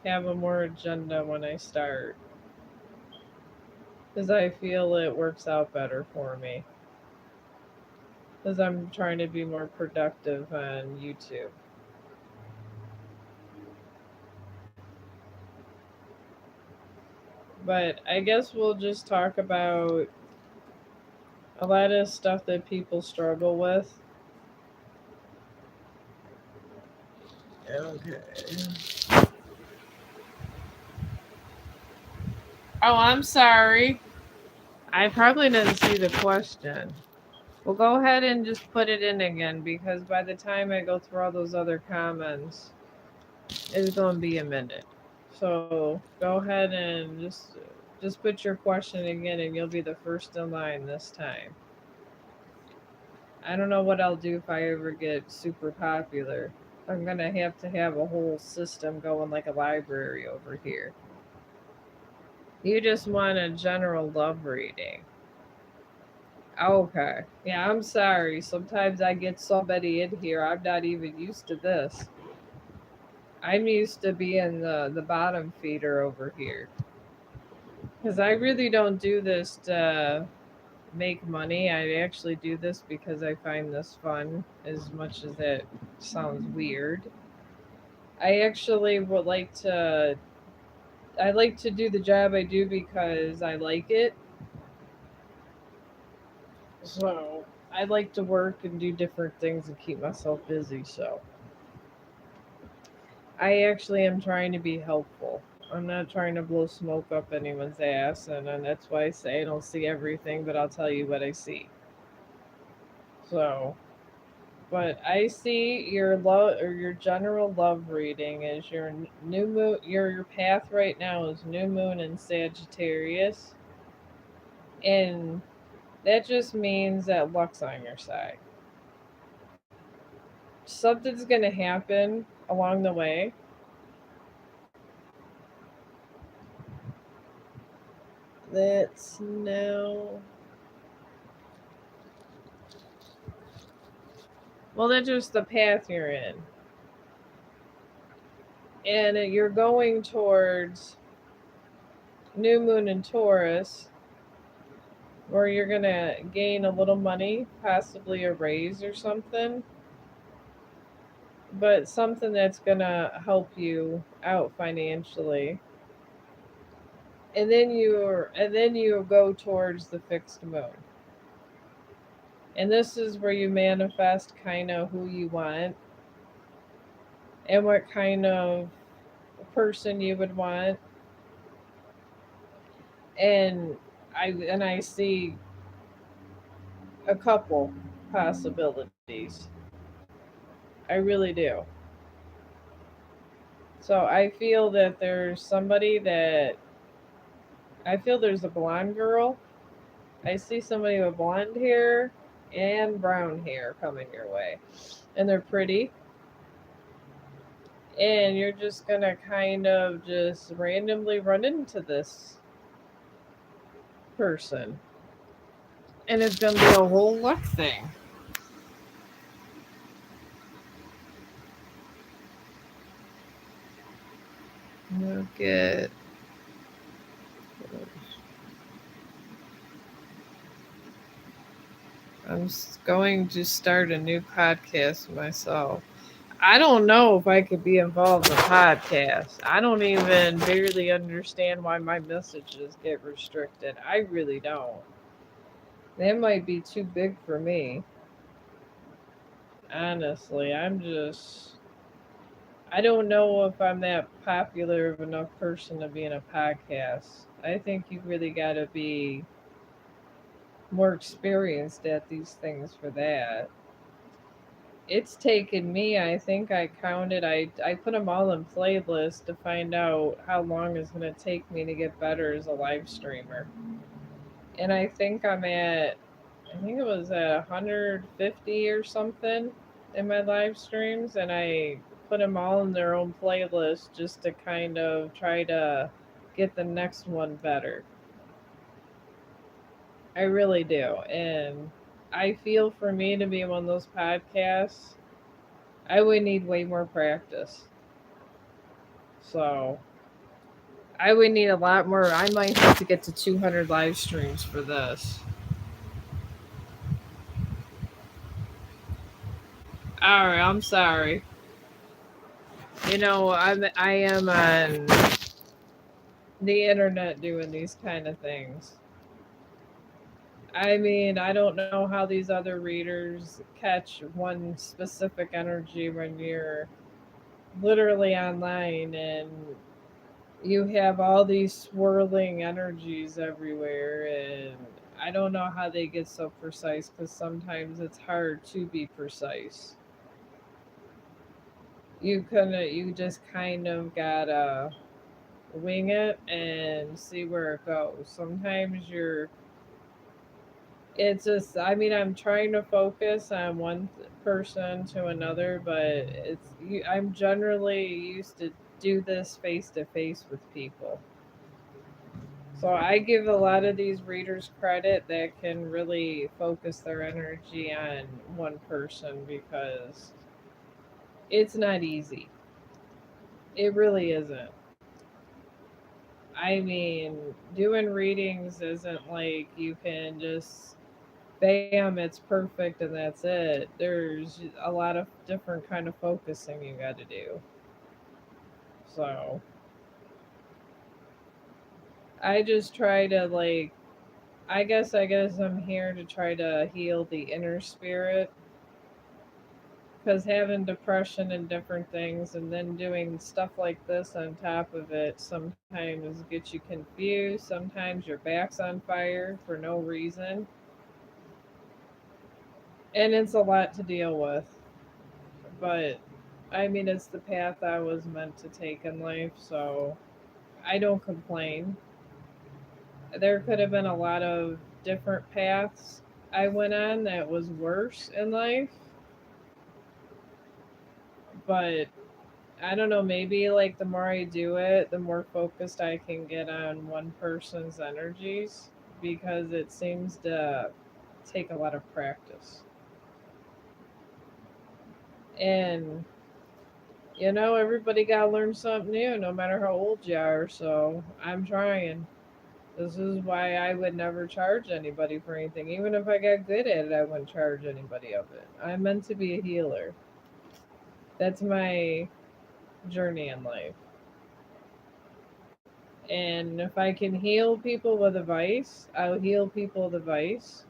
have a more agenda when I start because I feel it works out better for me because I'm trying to be more productive on YouTube. But I guess we'll just talk about a lot of stuff that people struggle with. Okay. Oh, I'm sorry. I probably didn't see the question. Well, go ahead and just put it in again because by the time I go through all those other comments, it's going to be a minute. So go ahead and just put your question again, and you'll be the first in line this time. I don't know what I'll do if I ever get super popular. I'm gonna have a whole system going like a library over here. You just want a general love reading. Okay. Yeah, I'm sorry. Sometimes I get somebody in here. I'm not even used to this. I'm used to being the bottom feeder over here. Because I really don't do this to make money. I actually do this because I find this fun as much as it sounds weird. I actually would like to I like to do the job I do because I like it. So I like to work and do different things and keep myself busy. So I actually am trying to be helpful. I'm not trying to blow smoke up anyone's ass, and that's why I say I don't see everything, but I'll tell you what I see. So, but I see your love or your general love reading is your new moon. Your path right now is new moon in Sagittarius, and that just means that luck's on your side. Something's gonna happen along the way. That's now. Well, that's just the path you're in. And you're going towards new moon in Taurus, where you're going to gain a little money, possibly a raise or something, but something that's going to help you out financially. And then you go towards the fixed moon. And this is where you manifest kind of who you want and what kind of person you would want. And I see a couple possibilities. I really do. So I feel that there's somebody that I feel there's a blonde girl. I see somebody with blonde hair and brown hair coming your way. And they're pretty. And you're just going to kind of just randomly run into this person. And it's going to be a whole luck thing. Look at. I'm going to start a new podcast myself. I don't know if I could be involved in a podcast. I don't even barely understand why my messages get restricted. I really don't. That might be too big for me. Honestly, I don't know if I'm that popular of enough person to be in a podcast. I think you really got to be more experienced at these things for that. It's taken me, I think I counted, I put them all in playlists to find out how long it's going to take me to get better as a live streamer. And I think it was at 150 or something in my live streams, and I put them all in their own playlist just to kind of try to get the next one better. I really do. And I feel for me to be one of those podcasts, I would need way more practice. So I would need a lot more. I might have to get to 200 live streams for this. All right, I'm sorry. I am on the internet doing these kind of things. I mean, I don't know how these other readers catch one specific energy when you're literally online and you have all these swirling energies everywhere, and I don't know how they get so precise because sometimes it's hard to be precise. You just kind of gotta wing it and see where it goes. Sometimes it's just, I mean, I'm trying to focus on one person to another, but I'm generally used to do this face to face with people. So I give a lot of these readers credit that can really focus their energy on one person because it's not easy. It really isn't. I mean, doing readings isn't like you can just bam, it's perfect and that's it. There's a lot of different kind of focusing you got to do. So I just try to like I guess I'm here to try to heal the inner spirit because having depression and different things and then doing stuff like this on top of it sometimes gets you confused. Sometimes your back's on fire for no reason, and it's a lot to deal with. But I mean, it's the path I was meant to take in life, so I don't complain. There could have been a lot of different paths I went on that was worse in life, but I don't know, maybe like the more I do it, the more focused I can get on one person's energies because it seems to take a lot of practice. And everybody got to learn something new no matter how old you are, so I'm trying. This is why I would never charge anybody for anything. Even if I got good at it, I wouldn't charge anybody of it. I'm meant to be a healer. That's my journey in life. And if I can heal people with advice, I'll heal people with advice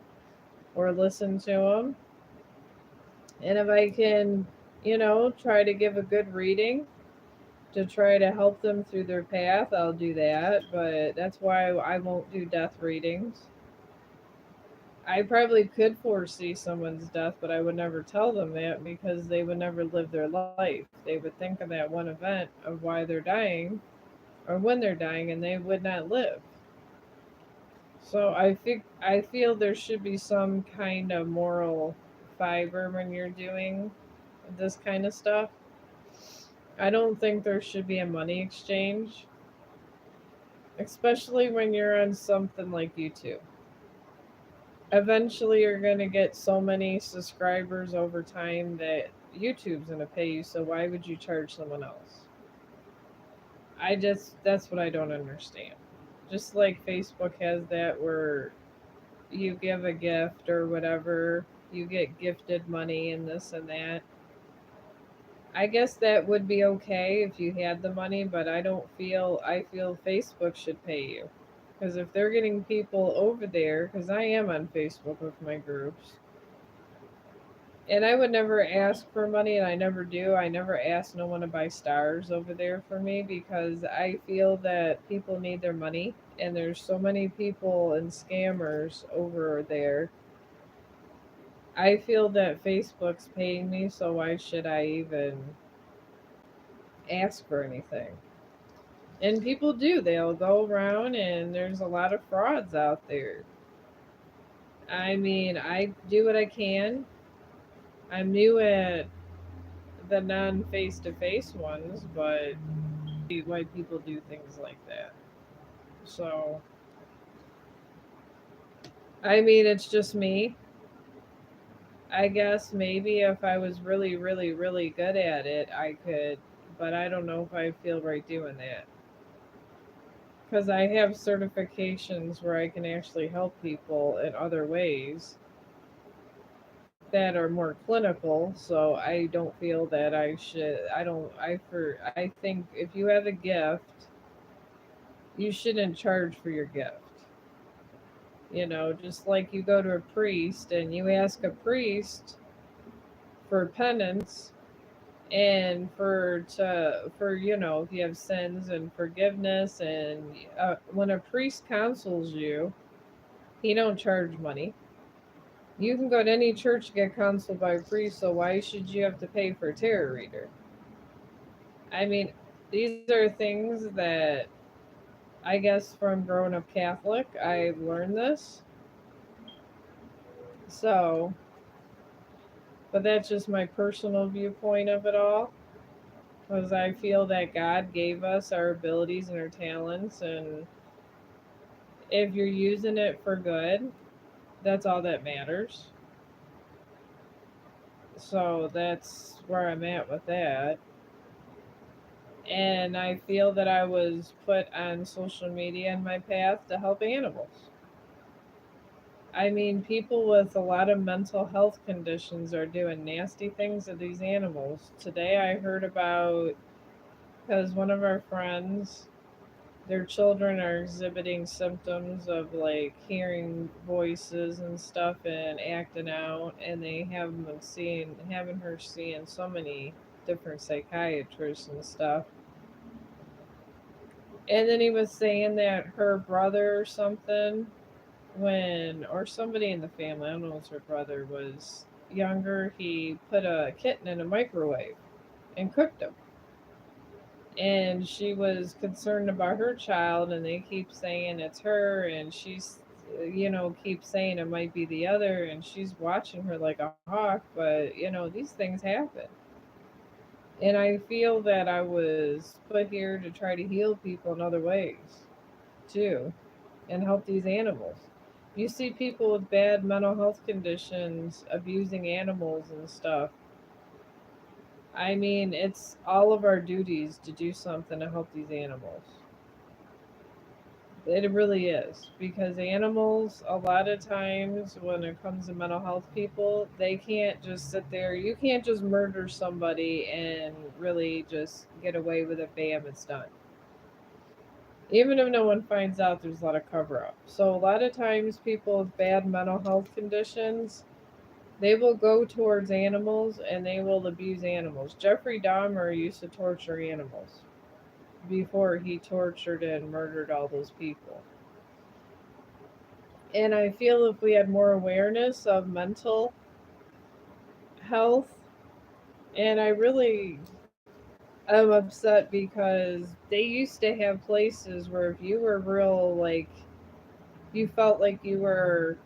or listen to them. And if I can, try to give a good reading to try to help them through their path, I'll do that. But that's why I won't do death readings. I probably could foresee someone's death, but I would never tell them that because they would never live their life. They would think of that one event of why they're dying or when they're dying, and they would not live. So I feel there should be some kind of moral fiber when you're doing this kind of stuff. I don't think there should be a money exchange, especially when you're on something like YouTube. Eventually, you're going to get so many subscribers over time that YouTube's going to pay you, so why would you charge someone else? That's what I don't understand. Just like Facebook has that where you give a gift or whatever, you get gifted money and this and that. I guess that would be okay if you had the money, but I feel Facebook should pay you. Because if they're getting people over there, because I am on Facebook with my groups, and I would never ask for money, and I never do. I never ask no one to buy stars over there for me because I feel that people need their money, and there's so many people and scammers over there. I feel that Facebook's paying me, so why should I even ask for anything? And people do. They'll go around, and there's a lot of frauds out there. I mean, I do what I can. I'm new at the non face to face ones, but why people do things like that. So, I mean, it's just me. I guess maybe if I was really, really, really good at it, I could, but I don't know if I feel right doing that. Because I have certifications where I can actually help people in other ways that are more clinical, so I don't feel that I should. I don't. I think if you have a gift, you shouldn't charge for your gift. Just like you go to a priest and you ask a priest for penance and for if you have sins and forgiveness, and when a priest counsels you, he don't charge money. You can go to any church to get counseled by a priest, so why should you have to pay for a tarot reader? I mean, these are things that I guess from growing up Catholic, I've learned this. So, but that's just my personal viewpoint of it all. Because I feel that God gave us our abilities and our talents, and if you're using it for good, that's all that matters. So that's where I'm at with that. And I feel that I was put on social media in my path to help animals. I mean, people with a lot of mental health conditions are doing nasty things to these animals. Today I heard about, because one of our friends, their children are exhibiting symptoms of like hearing voices and stuff and acting out, and they have them having her seeing so many different psychiatrists and stuff. And then he was saying that her brother or something, or somebody in the family, I don't know if her brother was younger, he put a kitten in a microwave and cooked him. And she was concerned about her child, and they keep saying it's her, and she's, keep saying it might be the other, and she's watching her like a hawk, but, these things happen. And I feel that I was put here to try to heal people in other ways, too, and help these animals. You see people with bad mental health conditions abusing animals and stuff. I mean, it's all of our duties to do something to help these animals. It really is. Because animals, a lot of times when it comes to mental health people, they can't just sit there. You can't just murder somebody and really just get away with it. Bam, it's done. Even if no one finds out, there's a lot of cover up. So a lot of times people with bad mental health conditions, they will go towards animals and they will abuse animals. Jeffrey Dahmer used to torture animals before he tortured and murdered all those people. And I feel if we had more awareness of mental health, and I really am upset because they used to have places where if you were real, like, you felt like you were,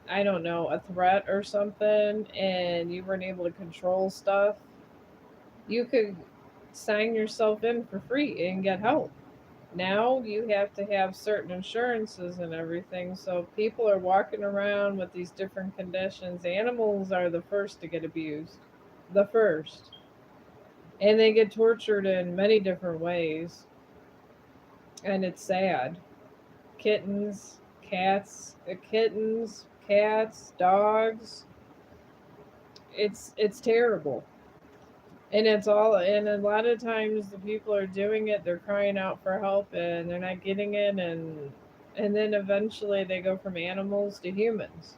I don't know, a threat or something, and you weren't able to control stuff, you could sign yourself in for free and get help. Now you have to have certain insurances and everything, so people are walking around with these different conditions. Animals are the first to get abused, the first, and they get tortured in many different ways, and it's sad. Kittens, cats, dogs. It's terrible. And it's all, and a lot of times the people are doing it, they're crying out for help and they're not getting it, and then eventually they go from animals to humans.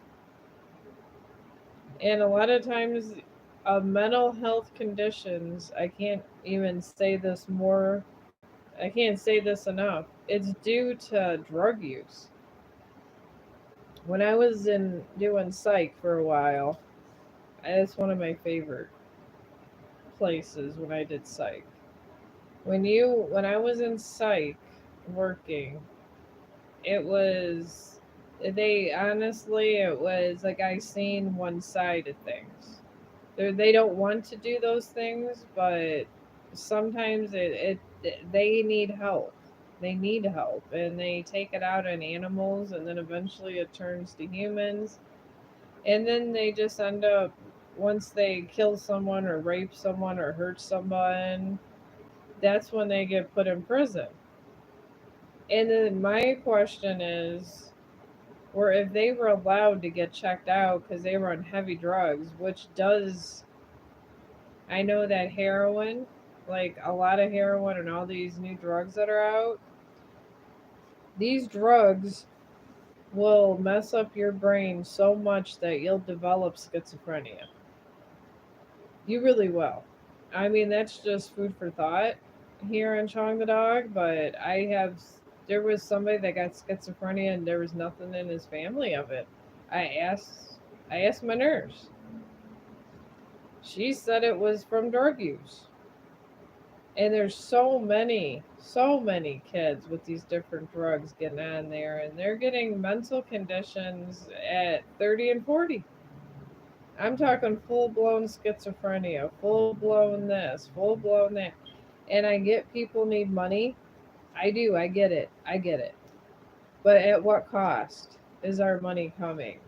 And a lot of times mental health conditions, I can't even say this more, I can't say this enough, it's due to drug use. When I was in doing psych for a while, it's one of my favorite places when I did psych. When I was in psych working, it was, they honestly, it was like I seen one side of things. They don't want to do those things, but sometimes they need help. They need help, and they take it out on animals, and then eventually it turns to humans, and then they just end up, once they kill someone or rape someone or hurt someone, that's when they get put in prison. And then my question is, or if they were allowed to get checked out because they were on heavy drugs, which does, I know that heroin, like a lot of heroin and all these new drugs that are out, these drugs will mess up your brain so much that you'll develop schizophrenia. You really will. I mean, that's just food for thought here in Chong the dog, but there was somebody that got schizophrenia and there was nothing in his family of it. I asked, I asked my nurse. She said it was from drug use. And there's so many kids with these different drugs getting on there, and they're getting mental conditions at 30 and 40. I'm talking full blown schizophrenia, full blown this, full blown that. And I get people need money. I do, I get it. I get it. But at what cost is our money coming?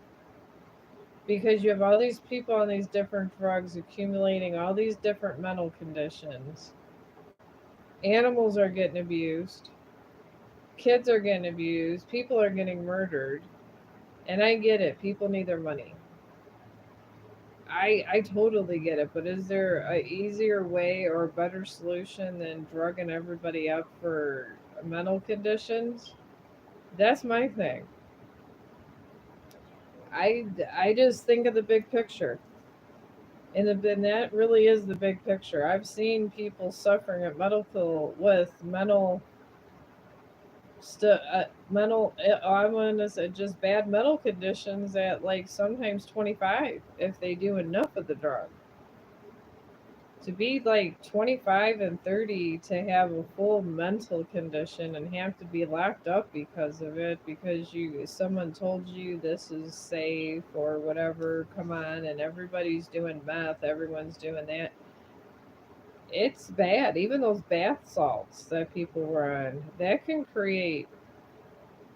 Because you have all these people on these different drugs accumulating all these different mental conditions. Animals are getting abused, kids are getting abused, people are getting murdered. And I get it. People need their money. I totally get it, but is there a easier way or a better solution than drugging everybody up for mental conditions? That's my thing. I just think of the big picture, and that really is the big picture. I've seen people suffering at medical with mental. I'm gonna say just bad mental conditions at like sometimes 25 if they do enough of the drug. To be like 25 and 30 to have a full mental condition and have to be locked up because of it, because you someone told you this is safe or whatever, come on, and everybody's doing meth, everyone's doing that. It's bad. Even those bath salts that people were on, that can create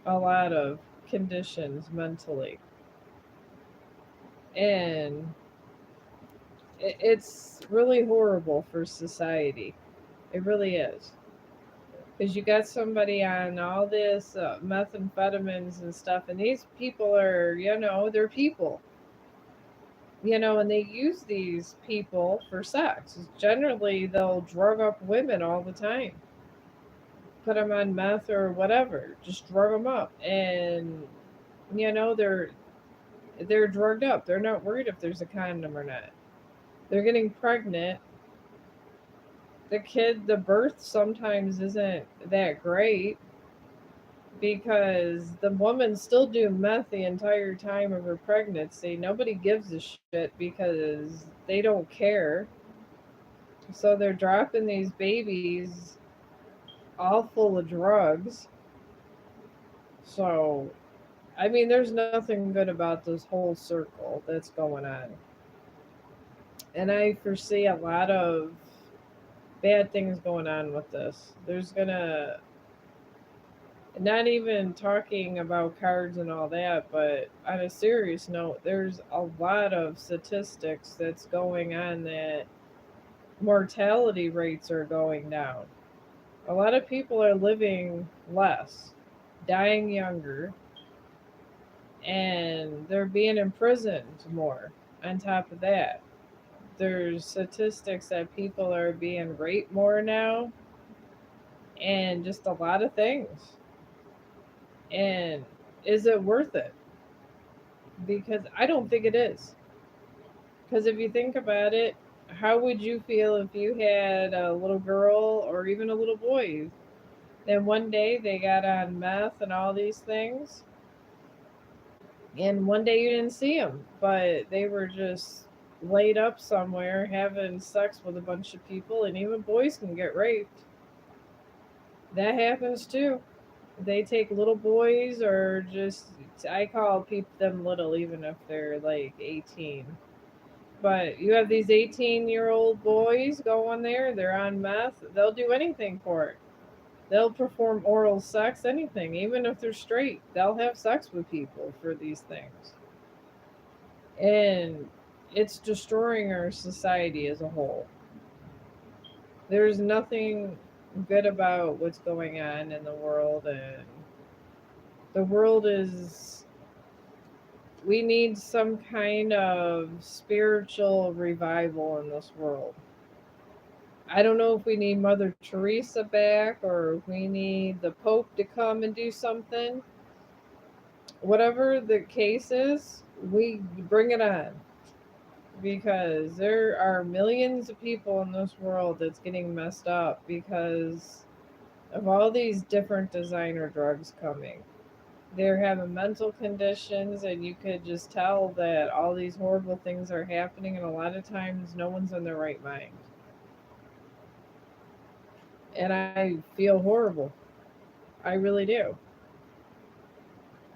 a lot of conditions mentally. And it's really horrible for society. It really is. Because you got somebody on all this methamphetamines and stuff, and these people are, they're people, and they use these people for sex. Generally, they'll drug up women all the time, put them on meth or whatever, just drug them up, and they're drugged up. They're not worried if there's a condom or not. They're getting pregnant. The birth sometimes isn't that great because the woman's still doing meth the entire time of her pregnancy. Nobody gives a shit because they don't care. So they're dropping these babies all full of drugs. So, I mean, there's nothing good about this whole circle that's going on. And I foresee a lot of bad things going on with this. There's gonna, not even talking about cards and all that, but on a serious note, there's a lot of statistics that's going on that mortality rates are going down. A lot of people are living less, dying younger, and they're being imprisoned more on top of that. There's statistics that people are being raped more now, and just a lot of things. And is it worth it? Because I don't think it is. Because if you think about it, how would you feel if you had a little girl or even a little boy? Then one day they got on meth and all these things, and one day you didn't see them, but they were just laid up somewhere having sex with a bunch of people, and even boys can get raped. That happens too. They take little boys, or just, I call people them little even if they're like 18. But you have these 18-year-old boys going there, they're on meth, they'll do anything for it. They'll perform oral sex, anything, even if they're straight. They'll have sex with people for these things. And it's destroying our society as a whole. There's nothing good about what's going on in the world, and the world is, we need some kind of spiritual revival in this world. I don't know if we need Mother Teresa back or if we need the Pope to come and do something. Whatever the case is, we bring it on, because there are millions of people in this world that's getting messed up because of all these different designer drugs coming. They're having mental conditions, and you could just tell that all these horrible things are happening, and a lot of times no one's in their right mind. And I feel horrible. I really do.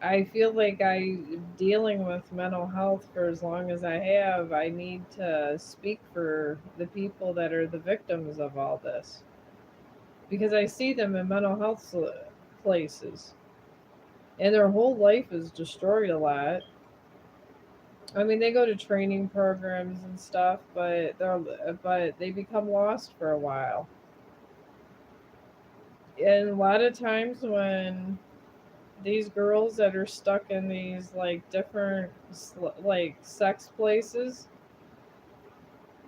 I feel like I dealing with mental health for as long as I have, I need to speak for the people that are the victims of all this, because I see them in mental health places, and their whole life is destroyed a lot. I mean, they go to training programs and stuff, but they become lost for a while. And a lot of times when these girls that are stuck in these like different like sex places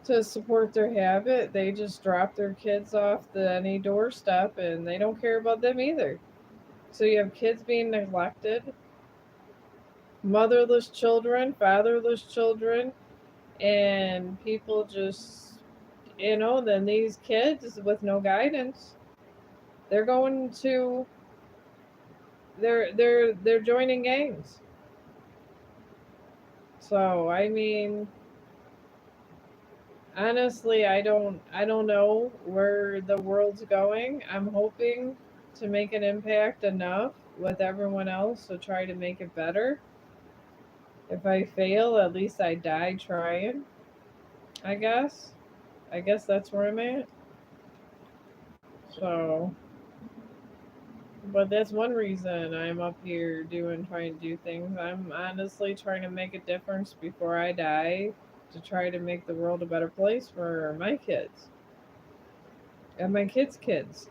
to support their habit, they just drop their kids off the any doorstep, and they don't care about them either. So you have kids being neglected, motherless children, fatherless children, and people just, then these kids with no guidance, they're going to, they're joining gangs. So I mean, honestly, I don't know where the world's going. I'm hoping to make an impact enough with everyone else to try to make it better. If I fail, at least I die trying, I guess. I guess that's where I'm at. So, but that's one reason I'm up here trying to do things. I'm honestly trying to make a difference before I die, to try to make the world a better place for my kids and my kids' kids,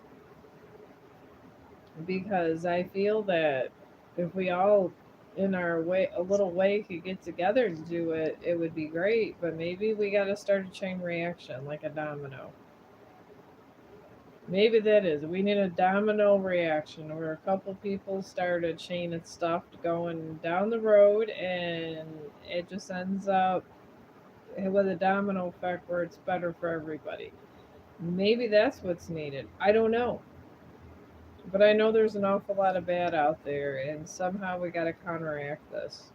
because I feel that if we all in our way a little way could get together to do it, it would be great. But maybe we got to start a chain reaction like a domino. Maybe that is. We need a domino reaction where a couple people start a chain of stuff going down the road, and it just ends up with a domino effect where it's better for everybody. Maybe that's what's needed. I don't know. But I know there's an awful lot of bad out there, and somehow we got to counteract this.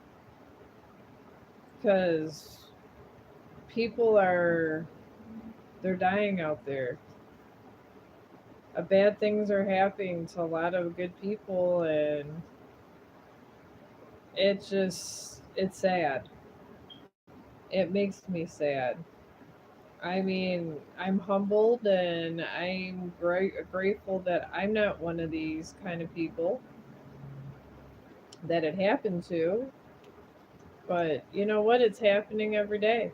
Because people are, they're dying out there. Bad things are happening to a lot of good people, and it's sad. It makes me sad. I mean, I'm humbled, and I'm grateful that I'm not one of these kind of people that it happened to. But you know what? It's happening every day.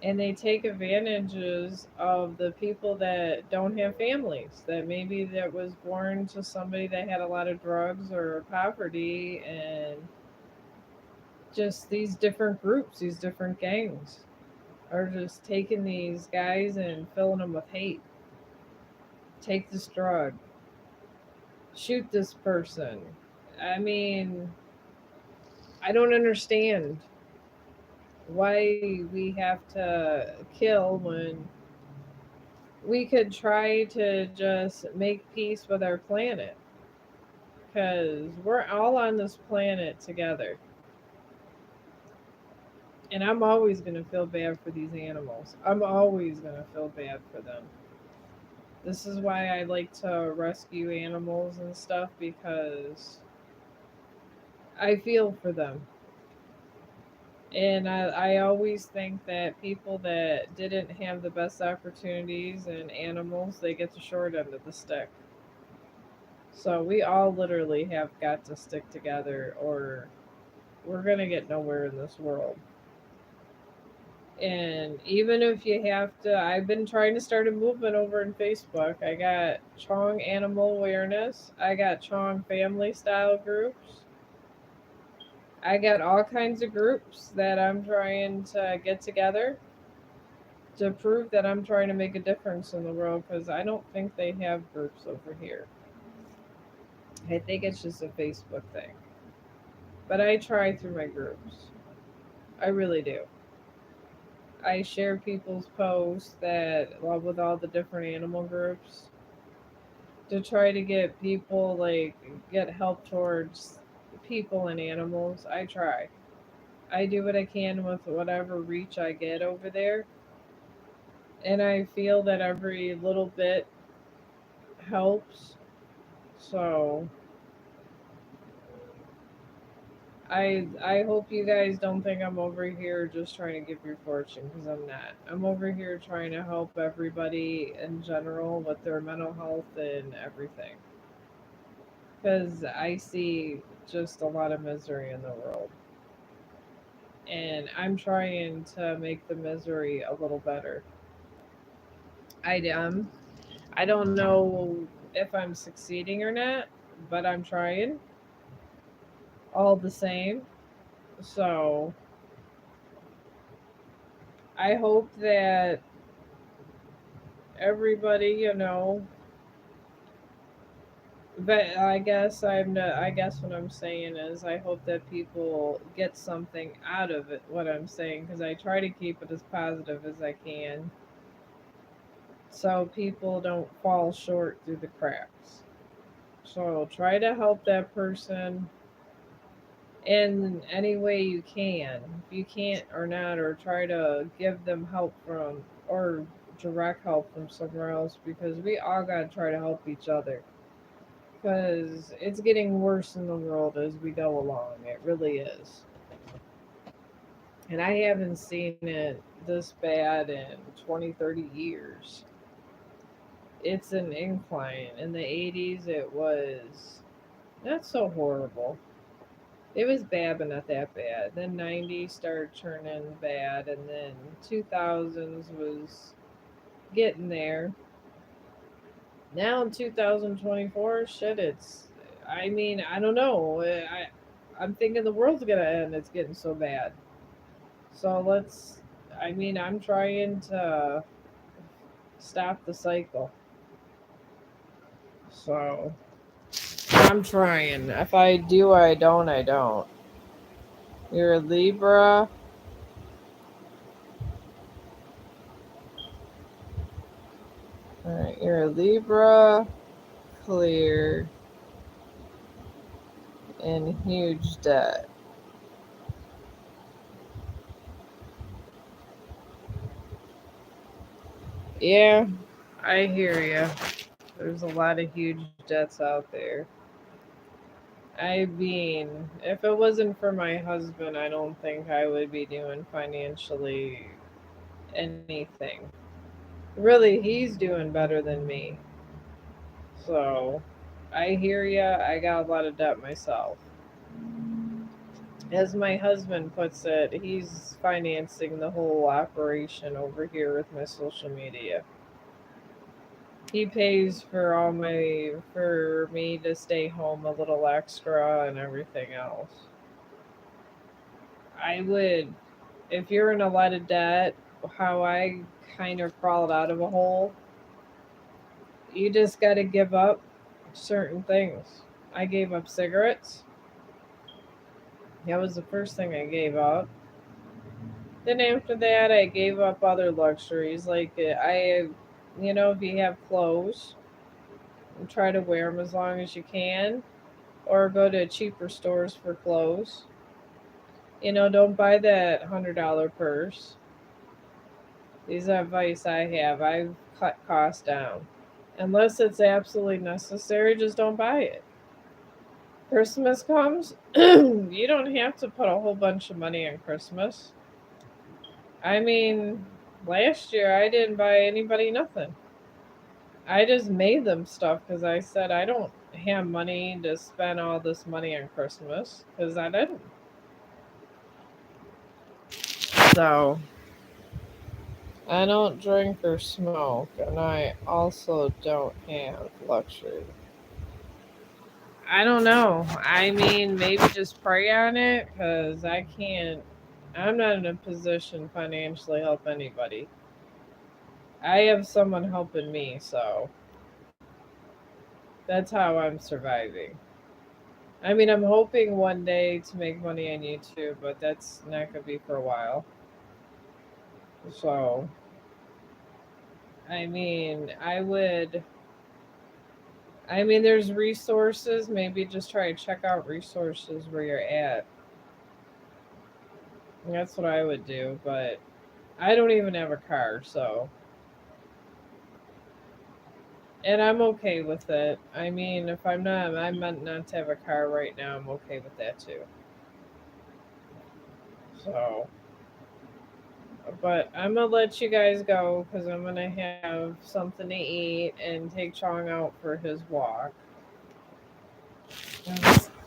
And they take advantages of the people that don't have families, that maybe that was born to somebody that had a lot of drugs or poverty, and just these different groups, these different gangs are just taking these guys and filling them with hate. Take this drug, shoot this person. I mean, I don't understand why we have to kill when we could try to just make peace with our planet, because we're all on this planet together. And I'm always going to feel bad for these animals. I'm always going to feel bad for them. This is why I like to rescue animals and stuff, because I feel for them. And I always think that people that didn't have the best opportunities and animals, they get the short end of the stick. So we all literally have got to stick together, or we're going to get nowhere in this world. And even if you have to, I've been trying to start a movement over in Facebook. I got Chong Animal Awareness, I got Chong Family Style groups. I got all kinds of groups that I'm trying to get together to prove that I'm trying to make a difference in the world, because I don't think they have groups over here. I think it's just a Facebook thing. But I try through my groups. I really do. I share people's posts that, well, with all the different animal groups, to try to get people, like, get help towards people and animals. I try. I do what I can with whatever reach I get over there, and I feel that every little bit helps. So I hope you guys don't think I'm over here just trying to give your fortune, because I'm not. I'm over here trying to help everybody in general with their mental health and everything, because I see just a lot of misery in the world, and I'm trying to make the misery a little better. I am. I don't know if I'm succeeding or not, but I'm trying all the same. So I hope that everybody, but I guess what I'm saying is I hope that people get something out of it, what I'm saying, because I try to keep it as positive as I can, so people don't fall short through the cracks. So try to help that person in any way you can. If you can't or not, or try to give them help from, or direct help from somewhere else, because we all got to try to help each other, because it's getting worse in the world as we go along. It really is. And I haven't seen it this bad in 20, 30 years. It's an incline. In the 80s, it was not so horrible. It was bad, but not that bad. Then 90s started turning bad, and then 2000s was getting there. Now in 2024, shit, I mean, I don't know. I'm thinking the world's gonna end. It's getting so bad. So I mean, I'm trying to stop the cycle. So I'm trying. If I do, I don't, I don't. You're a Libra. Alright, you're a Libra, clear, and huge debt. Yeah, I hear you. There's a lot of huge debts out there. I mean, if it wasn't for my husband, I don't think I would be doing financially anything. Really, he's doing better than me. So, I hear ya. I got a lot of debt myself. As my husband puts it, he's financing the whole operation over here with my social media. He pays for me to stay home a little extra and everything else. I would, if you're in a lot of debt, how I kind of crawled out of a hole. You just got to give up certain things. I gave up cigarettes. That was the first thing I gave up. Then after that, I gave up other luxuries. Like if you have clothes, try to wear them as long as you can, or go to cheaper stores for clothes. Don't buy that $100 purse. These are advice I have. I've cut costs down. Unless it's absolutely necessary, just don't buy it. Christmas comes, you don't have to put a whole bunch of money on Christmas. I mean, last year I didn't buy anybody nothing. I just made them stuff because I said I don't have money to spend all this money on Christmas because I didn't. So I don't drink or smoke, and I also don't have luxury. I don't know. I mean, maybe just pray on it because I can't. I'm not in a position financially to help anybody. I have someone helping me, so that's how I'm surviving. I mean, I'm hoping one day to make money on YouTube, but that's not going to be for a while. So, I mean, there's resources. Maybe just try to check out resources where you're at. That's what I would do, but I don't even have a car, so. And I'm okay with it. I mean, if I meant not to have a car right now, I'm okay with that too. So, but I'm gonna let you guys go because I'm gonna have something to eat and take Chong out for his walk.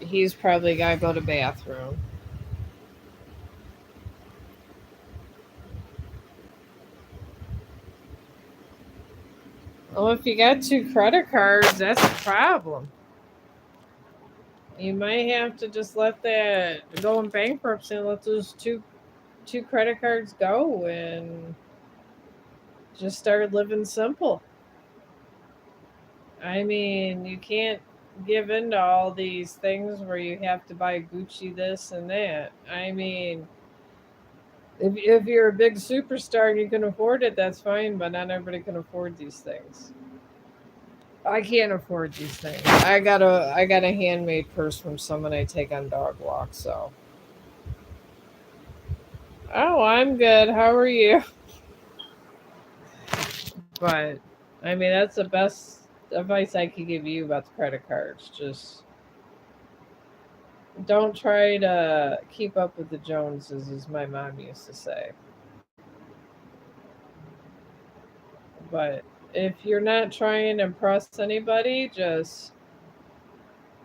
He's probably gotta go to bathroom. Well, if you got two credit cards, that's a problem. You might have to just let that go in bankruptcy and let those two credit cards go and just start living simple. I mean, you can't give into all these things where you have to buy Gucci this and that. I mean, if you're a big superstar and you can afford it, that's fine, but not everybody can afford these things. I can't afford these things. I got a handmade purse from someone I take on dog walks, so. Oh, I'm good. How are you? But I mean, that's the best advice I could give you about the credit cards. Just don't try to keep up with the Joneses, as my mom used to say. But if you're not trying to impress anybody, just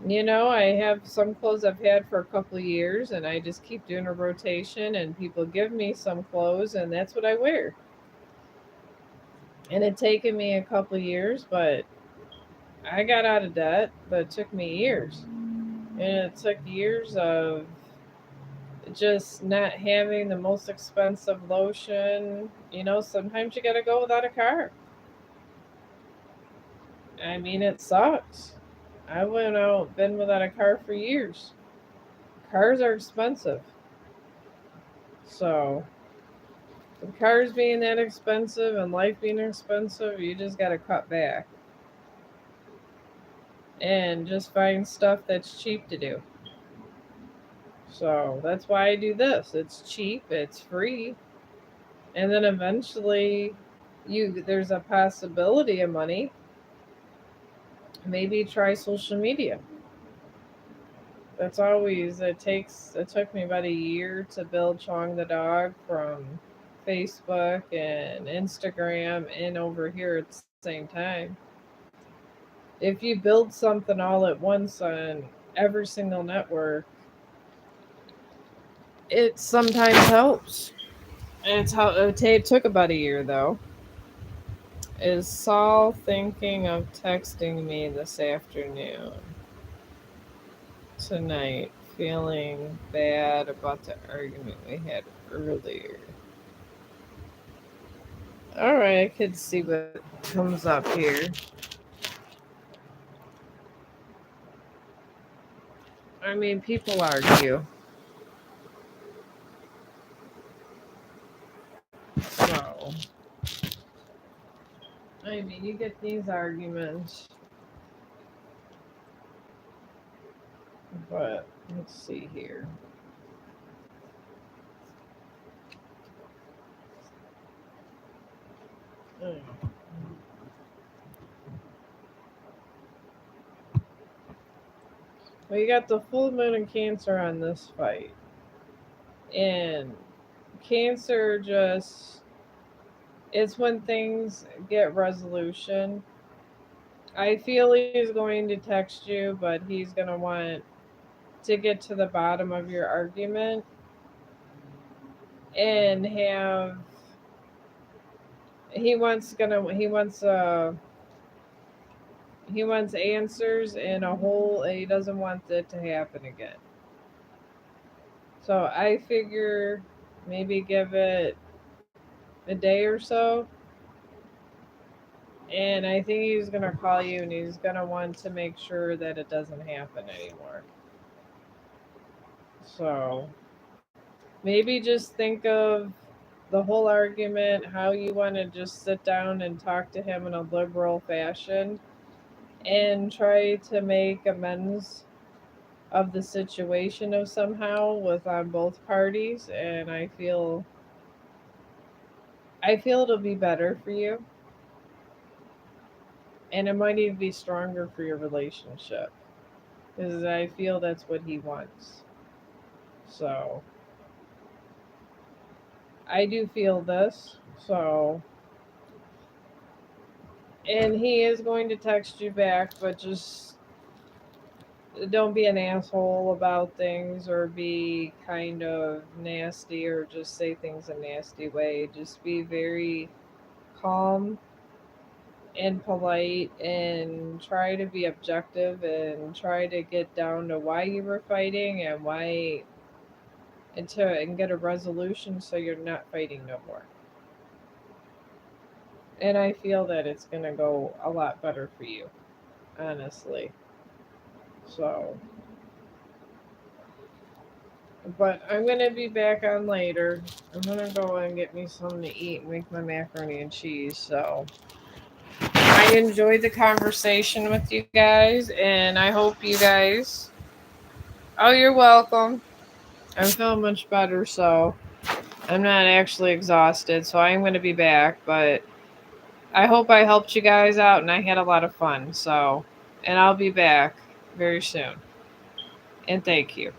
I have some clothes I've had for a couple of years, and I just keep doing a rotation, and people give me some clothes, and that's what I wear. And it taken me a couple of years, but I got out of debt, but it took me years. And it took years of just not having the most expensive lotion. Sometimes you got to go without a car. I mean, it sucks. I went out, been without a car for years. Cars are expensive. So, with cars being that expensive and life being expensive, you just got to cut back and just find stuff that's cheap to do. So, that's why I do this. It's cheap, it's free, and then eventually there's a possibility of money. Maybe try social media. It took me about a year to build Chong the dog from Facebook and Instagram and over here at the same time. If you build something all at once on every single network, it sometimes helps. And it took about a year though. Is Saul thinking of texting me this afternoon? Tonight, feeling bad about the argument we had earlier. All right, I could see what comes up here. I mean, people argue. So, I mean, you get these arguments. But let's see here. Mm. Well, you got the full moon and Cancer on this fight. And Cancer just, it's when things get resolution. I feel he's going to text you, but he's going to want to get to the bottom of your argument and have he wants answers in a whole, he doesn't want it to happen again. So I figure maybe give it a day or so, and I think he's gonna call you and he's gonna want to make sure that it doesn't happen anymore. So maybe just think of the whole argument, how you want to just sit down and talk to him in a liberal fashion and try to make amends of the situation of somehow with on both parties, and I feel it'll be better for you, and it might even be stronger for your relationship because I feel that's what he wants. So I do feel this. So, and he is going to text you back, but just don't be an asshole about things or be kind of nasty or just say things a nasty way. Just be very calm and polite and try to be objective and try to get down to why you were fighting and why and get a resolution so you're not fighting no more. And I feel that it's going to go a lot better for you, honestly. So, but I'm going to be back on later. I'm going to go and get me something to eat and make my macaroni and cheese. So, I enjoyed the conversation with you guys, and I hope you guys. Oh, you're welcome. I'm feeling much better, so I'm not actually exhausted, so I'm going to be back. But I hope I helped you guys out, and I had a lot of fun. So, and I'll be back very soon. And thank you.